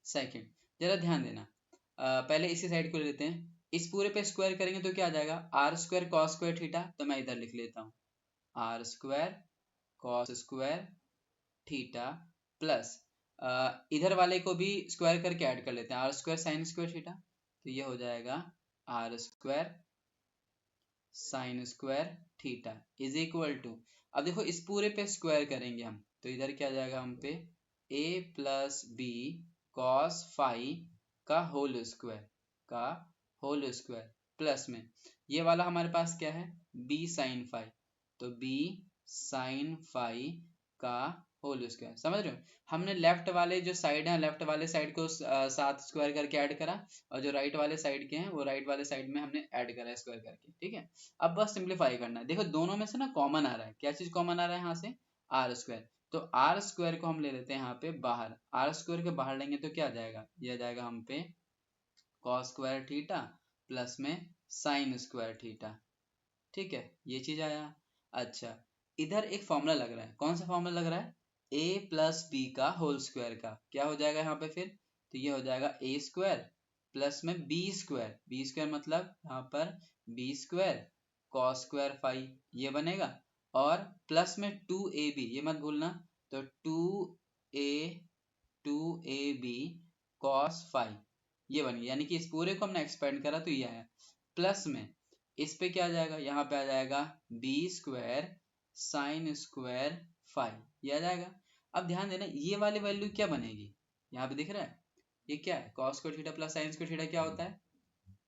second. जरा ध्यान देना, पहले इसी साइड को लेते हैं। इस पूरे पे स्क्वायर करेंगे तो क्या आ जाएगा? R square cos square theta. तो मैं इधर लिख लेता हूँ r square cos square theta plus इधर वाले को भी स्क्वायर करके ऐड कर लेते हैं, r square sine square theta, तो ये हो जाएगा r square sine square theta is equal to, अब देखो इस पूरे पे स्क्वायर करेंगे हम, तो इधर क्या जाएगा हम पे a plus b cos phi का होल स्क्वायर प्लस में ये वाला हमारे पास क्या है b साइन फाई, तो b साइन फाई का होल स्क्वायर। समझ रहे हो, हमने लेफ्ट वाले जो साइड है लेफ्ट वाले साइड को साथ स्क्वायर करके ऐड करा, और जो राइट वाले साइड के हैं वो राइट वाले साइड में हमने ऐड करा स्क्वायर करके। ठीक है, अब बस सिंप्लीफाई करना है। देखो दोनों में से ना कॉमन आ रहा है, क्या चीज कॉमन आ रहा है यहाँ से, आर स्क्वायर, तो आर स्क्वायर को हम ले लेते हैं यहाँ पे बाहर, आर स्क्वायर के बाहर लेंगे तो क्या आ जाएगा, ये आ जाएगा हम पे कॉस स्क्वायर थीटा प्लस में साइन स्क्वायर थीटा। ठीक है, ये चीज आया। अच्छा, इधर एक फॉर्मूला लग रहा है, कौन सा फॉर्मूला लग रहा है, a प्लस बी का होल स्क्वायर का, क्या हो जाएगा यहाँ पे फिर, तो ये हो जाएगा a स्क्वायर प्लस में बी स्क्वायर मतलब यहाँ पर b square cos square phi, ये बनेगा, और प्लस में 2ab, ये मत भूलना, तो 2ab कॉस फाई, ये बन गया, यानी कि इस पूरे को हमने एक्सपेंड करा तो ये आया, प्लस में इस पे क्या आ जाएगा, यहाँ पे आ जाएगा b square sine square phi, ये आ जाएगा। अब ध्यान देना ये वाली वैल्यू क्या बनेगी, यहाँ पे दिख रहा है ये क्या है, cos square theta plus sign square theta क्या होता है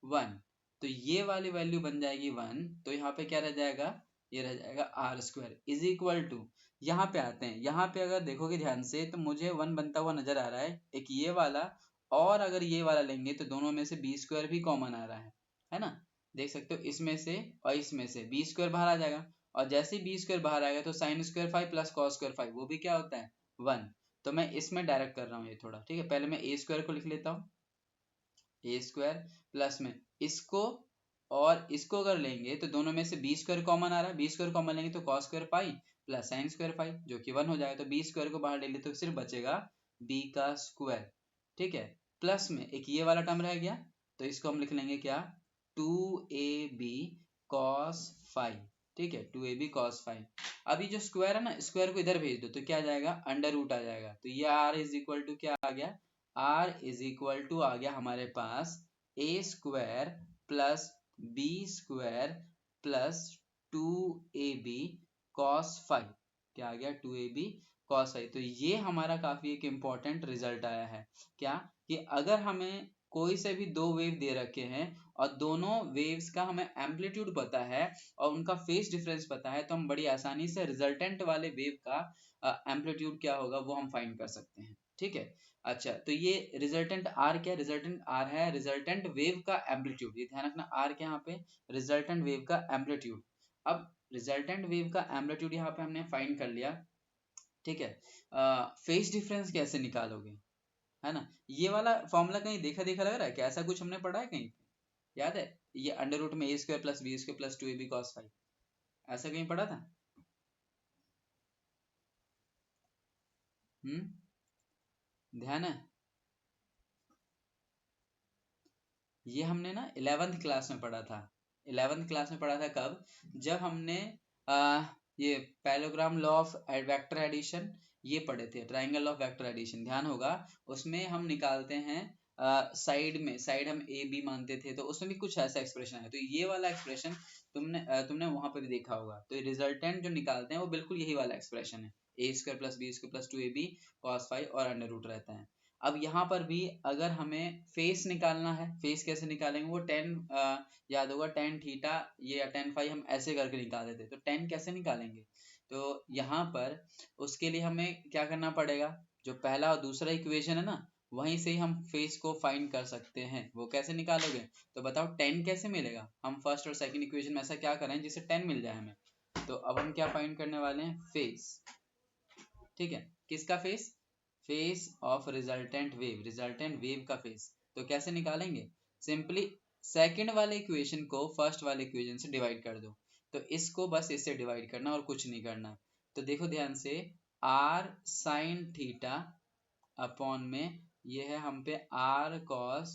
1, तो ये वाली वैल्यू बन जाएगी 1, तो यहाँ पे क्या रह जाएगा, ये रह जाएगा r square is equal to, यहाँ पे आते हैं, यहाँ पे अगर देखोगे ध्यान से तो मुझे 1 बनता हुआ नजर आ रहा है, एक ये वाला और अगर ये वाला लेंगे तो दोनों में से बी स्क्वायर भी कॉमन आ रहा है ना, देख सकते हो इसमें से और इसमें से बी स्क्वायर बाहर आ जाएगा, और जैसे ही बी स्क्वायर बाहर आएगा तो sign square five plus cos square five वो भी क्या होता है 1, तो मैं इसमें डायरेक्ट कर रहा हूँ ये थोड़ा, ठीक है, पहले मैं ए स्क्वायर को लिख लेता हूँ, ए स्क्वायर प्लस में इसको और इसको अगर लेंगे तो दोनों में से बी स्क्वायर कॉमन आ रहा है, बी स्क्वायर कॉमन लेंगे तो cos square pi plus sine square pi जो कि 1 हो जाएगा, तो बी स्क्वायर को बाहर ले लेते तो सिर्फ बचेगा बी का स्क्वायर। ठीक है, प्लस में एक ये वाला टर्म रह गया, तो इसको हम लिख लेंगे क्या 2ab cos फाइव, ठीक है 2ab cos फाइव। अभी जो स्क्वायर है ना, स्क्वायर को इधर भेज दो तो क्या आ जाएगा अंडर रूट आ जाएगा, तो ये r इज इक्वल टू क्या आ गया, r इज इक्वल टू आ गया हमारे पास a square plus b square plus 2ab cos phi, क्या आ गया 2ab cos फाइव। तो ये हमारा काफी एक इम्पोर्टेंट रिजल्ट आया है, क्या कि अगर हमें कोई से भी दो वेव दे रखे हैं और दोनों वेव्स का हमें एम्पलीट्यूड पता है और उनका फेस डिफरेंस पता है, तो हम बड़ी आसानी से रिजल्टेंट वाले वेव का एम्पलीट्यूड क्या होगा वो हम फाइंड कर सकते हैं। ठीक है, अच्छा तो ये रिजल्टेंट आर क्या है, रिजल्टेंट आर है रिजल्टेंट वेव का एम्पलीट्यूड, ये ध्यान रखना आर के यहाँ पे रिजल्टेंट वेव का एम्पलीट्यूड। अब रिजल्टेंट वेव का एम्पलीट्यूड यहाँ पे हमने फाइंड कर लिया, ठीक है, फेस डिफरेंस कैसे निकालोगे, है ना, ये वाला फॉर्मूला कहीं देखा देखा लग रहा है क्या, ऐसा कुछ हमने पढ़ा है कहीं पे याद है, ये अंडर रूट में a square plus b square plus 2ab cos phi, ऐसा कहीं पढ़ा था, ध्यान है, ये हमने ना 11th क्लास में पढ़ा था, 11th क्लास में पढ़ा था कब, जब हमने ये parallelogram law of vector addition ये पढ़े थे, ट्राइंगल ऑफ वेक्टर एडिशन ध्यान होगा, उसमें हम निकालते हैं साइड में, साइड हम ए बी मानते थे, तो उसमें भी कुछ ऐसा एक्सप्रेशन है, तो ये वाला एक्सप्रेशन तुमने वहां पे भी देखा होगा, तो रिजल्टेंट जो निकालते हैं वो बिल्कुल यही वाला एक्सप्रेशन है, a square plus b square plus 2ab cos phi और अंडर रूट रहता है। अब यहाँ पर भी अगर हमें फेस निकालना है, फेस कैसे निकालेंगे, वो टेन याद होगा टेन थीटा ये टेन फाइव हम ऐसे करके निकाल देते, तो टेन कैसे निकालेंगे, तो यहाँ पर उसके लिए हमें क्या करना पड़ेगा, जो पहला और दूसरा इक्वेशन है ना वहीं से ही हम फेस को फाइंड कर सकते हैं, वो कैसे निकालोगे, तो बताओ टेन कैसे मिलेगा, हम फर्स्ट और सेकंड इक्वेशन में ऐसा क्या करें जिससे टेन मिल जाए हमें, तो अब हम क्या फाइंड करने वाले हैं फेस, ठीक है, किसका face, face of resultant wave का फेस, तो कैसे निकालेंगे, सिंपली सेकंड वाले इक्वेशन को फर्स्ट वाले इक्वेशन से डिवाइड कर दो, तो इसको बस इससे डिवाइड करना और कुछ नहीं करना, तो देखो ध्यान से r sin थीटा अपॉन में ये है हम पे r cos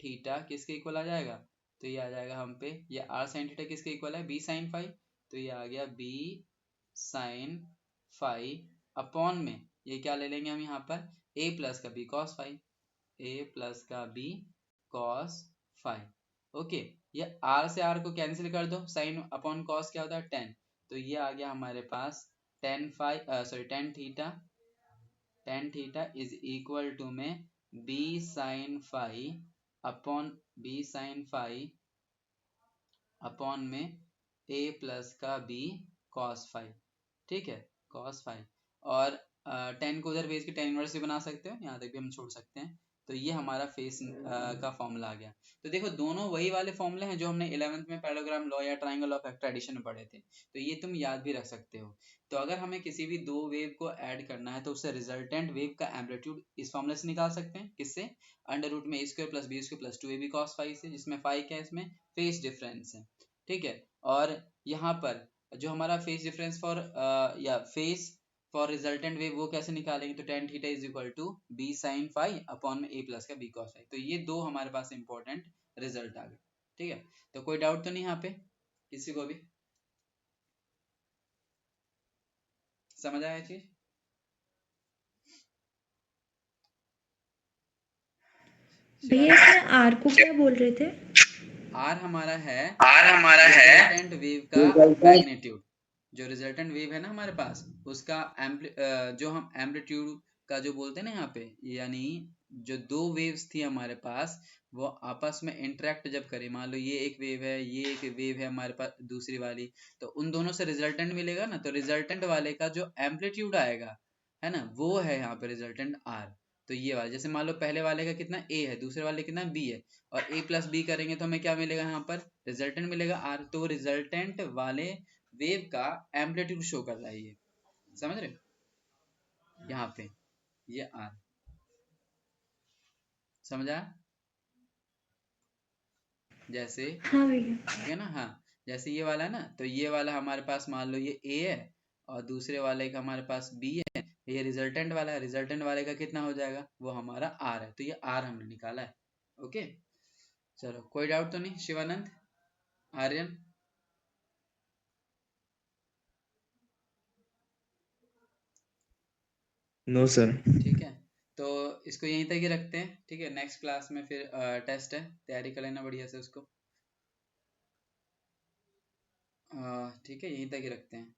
थीटा किसके इक्वल आ जाएगा, तो ये आ जाएगा हम पे ये r sin थीटा किसके इक्वल है b sin फाइव, तो ये आ गया b sin फाइव अपॉन में ये क्या ले लेंगे हम यहाँ पर, a प्लस का b cos five, a plus का b cos फाइव। ओके, ये r से r को कैंसिल कर दो, साइन अपॉन cos क्या होता है 10, तो ये आ गया हमारे पास tan theta is equal to में b sin फाइव अपॉन में a प्लस का b cos फाइव। ठीक है, cos फाइव, और 10 को उधर भेज के tan इनवर्स भी बना सकते हो, यहाँ तक भी हम छोड़ सकते हैं। तो ये हमारा फेस का फॉर्मूला आ गया। तो देखो दोनों वही वाले फॉर्मूले हैं जो हमने 11th में पैराग्राम लॉ या ट्रायंगल ऑफ फैक्टर एडिशन में पढ़े थे, तो ये तुम याद भी रख सकते हो। तो अगर हमें किसी भी दो वेव को ऐड करना है तो उससे रिजल्टेंट वेव का एम्पलीट्यूड इस फॉर्मूले से निकाल सकते हैं, किससे, अंडर रूट में a square plus b square plus 2ab cos five से, जिसमें फाइव क्या है, इसमें फेस डिफरेंस है। ठीक है, और यहाँ पर जो हमारा फेस डिफरेंस फॉर या फेस फॉर रिजल्टेंट वेव वो कैसे निकालेंगे, तो tan theta is equal to b sin phi upon में a प्लस का b cos फाइव। तो ये दो हमारे पास इंपॉर्टेंट रिजल्ट आ गए। ठीक है, तो कोई डाउट तो नहीं यहाँ पे किसी को भी, समझ आया चीज? भैया इसमें आर को क्या बोल रहे थे? आर हमारा है रिजल्टेंट वेव का मैग्नीट्यूड, जो रिजल्टेंट वेव है ना हमारे पास उसका जो हम एम्पलीट्यूड का जो बोलते हैं ना यहाँ पे, यानी जो दो वेव्स थी हमारे पास वो आपस में इंटरेक्ट जब करें, मान लो ये एक वेव है, ये एक वेव है हमारे पास दूसरी वाली, तो उन दोनों से रिजल्टेंट मिलेगा ना, तो रिजल्टेंट वाले का जो एम्पलीट्यूड आएगा है ना, वो है यहाँ पे रिजल्टेंट आर। तो ये वाला, जैसे मान लो पहले वाले का कितना a है, दूसरे वाले कितना b है, और a प्लस बी करेंगे तो हमें क्या मिलेगा, यहाँ पर रिजल्टेंट मिलेगा r। तो रिजल्टेंट वाले वेव का एम्पलीट्यूड शो कर रहा है ये, समझ रहे हो, यहाँ पे ये r, समझा? जैसे हाँ भैया। ठीक है ना, हाँ, जैसे ये वाला है ना, तो ये वाला हमारे पास मान लो ये a है और दूसरे वाले का हमारे पास b है, ये रिजल्टेंट वाला है, रिजल्टेंट वाले का कितना हो जाएगा, वो हमारा r है, तो ये r हमने निकाला है। ओके, चलो कोई डाउट तो नहीं, शिवानंद, आर्यन? No sir. ठीक है, तो इसको यहीं तक ही रखते हैं। ठीक है, नेक्स्ट क्लास में फिर टेस्ट है, तैयारी कर लेना बढ़िया से उसको। ठीक है, यहीं तक ही रखते हैं।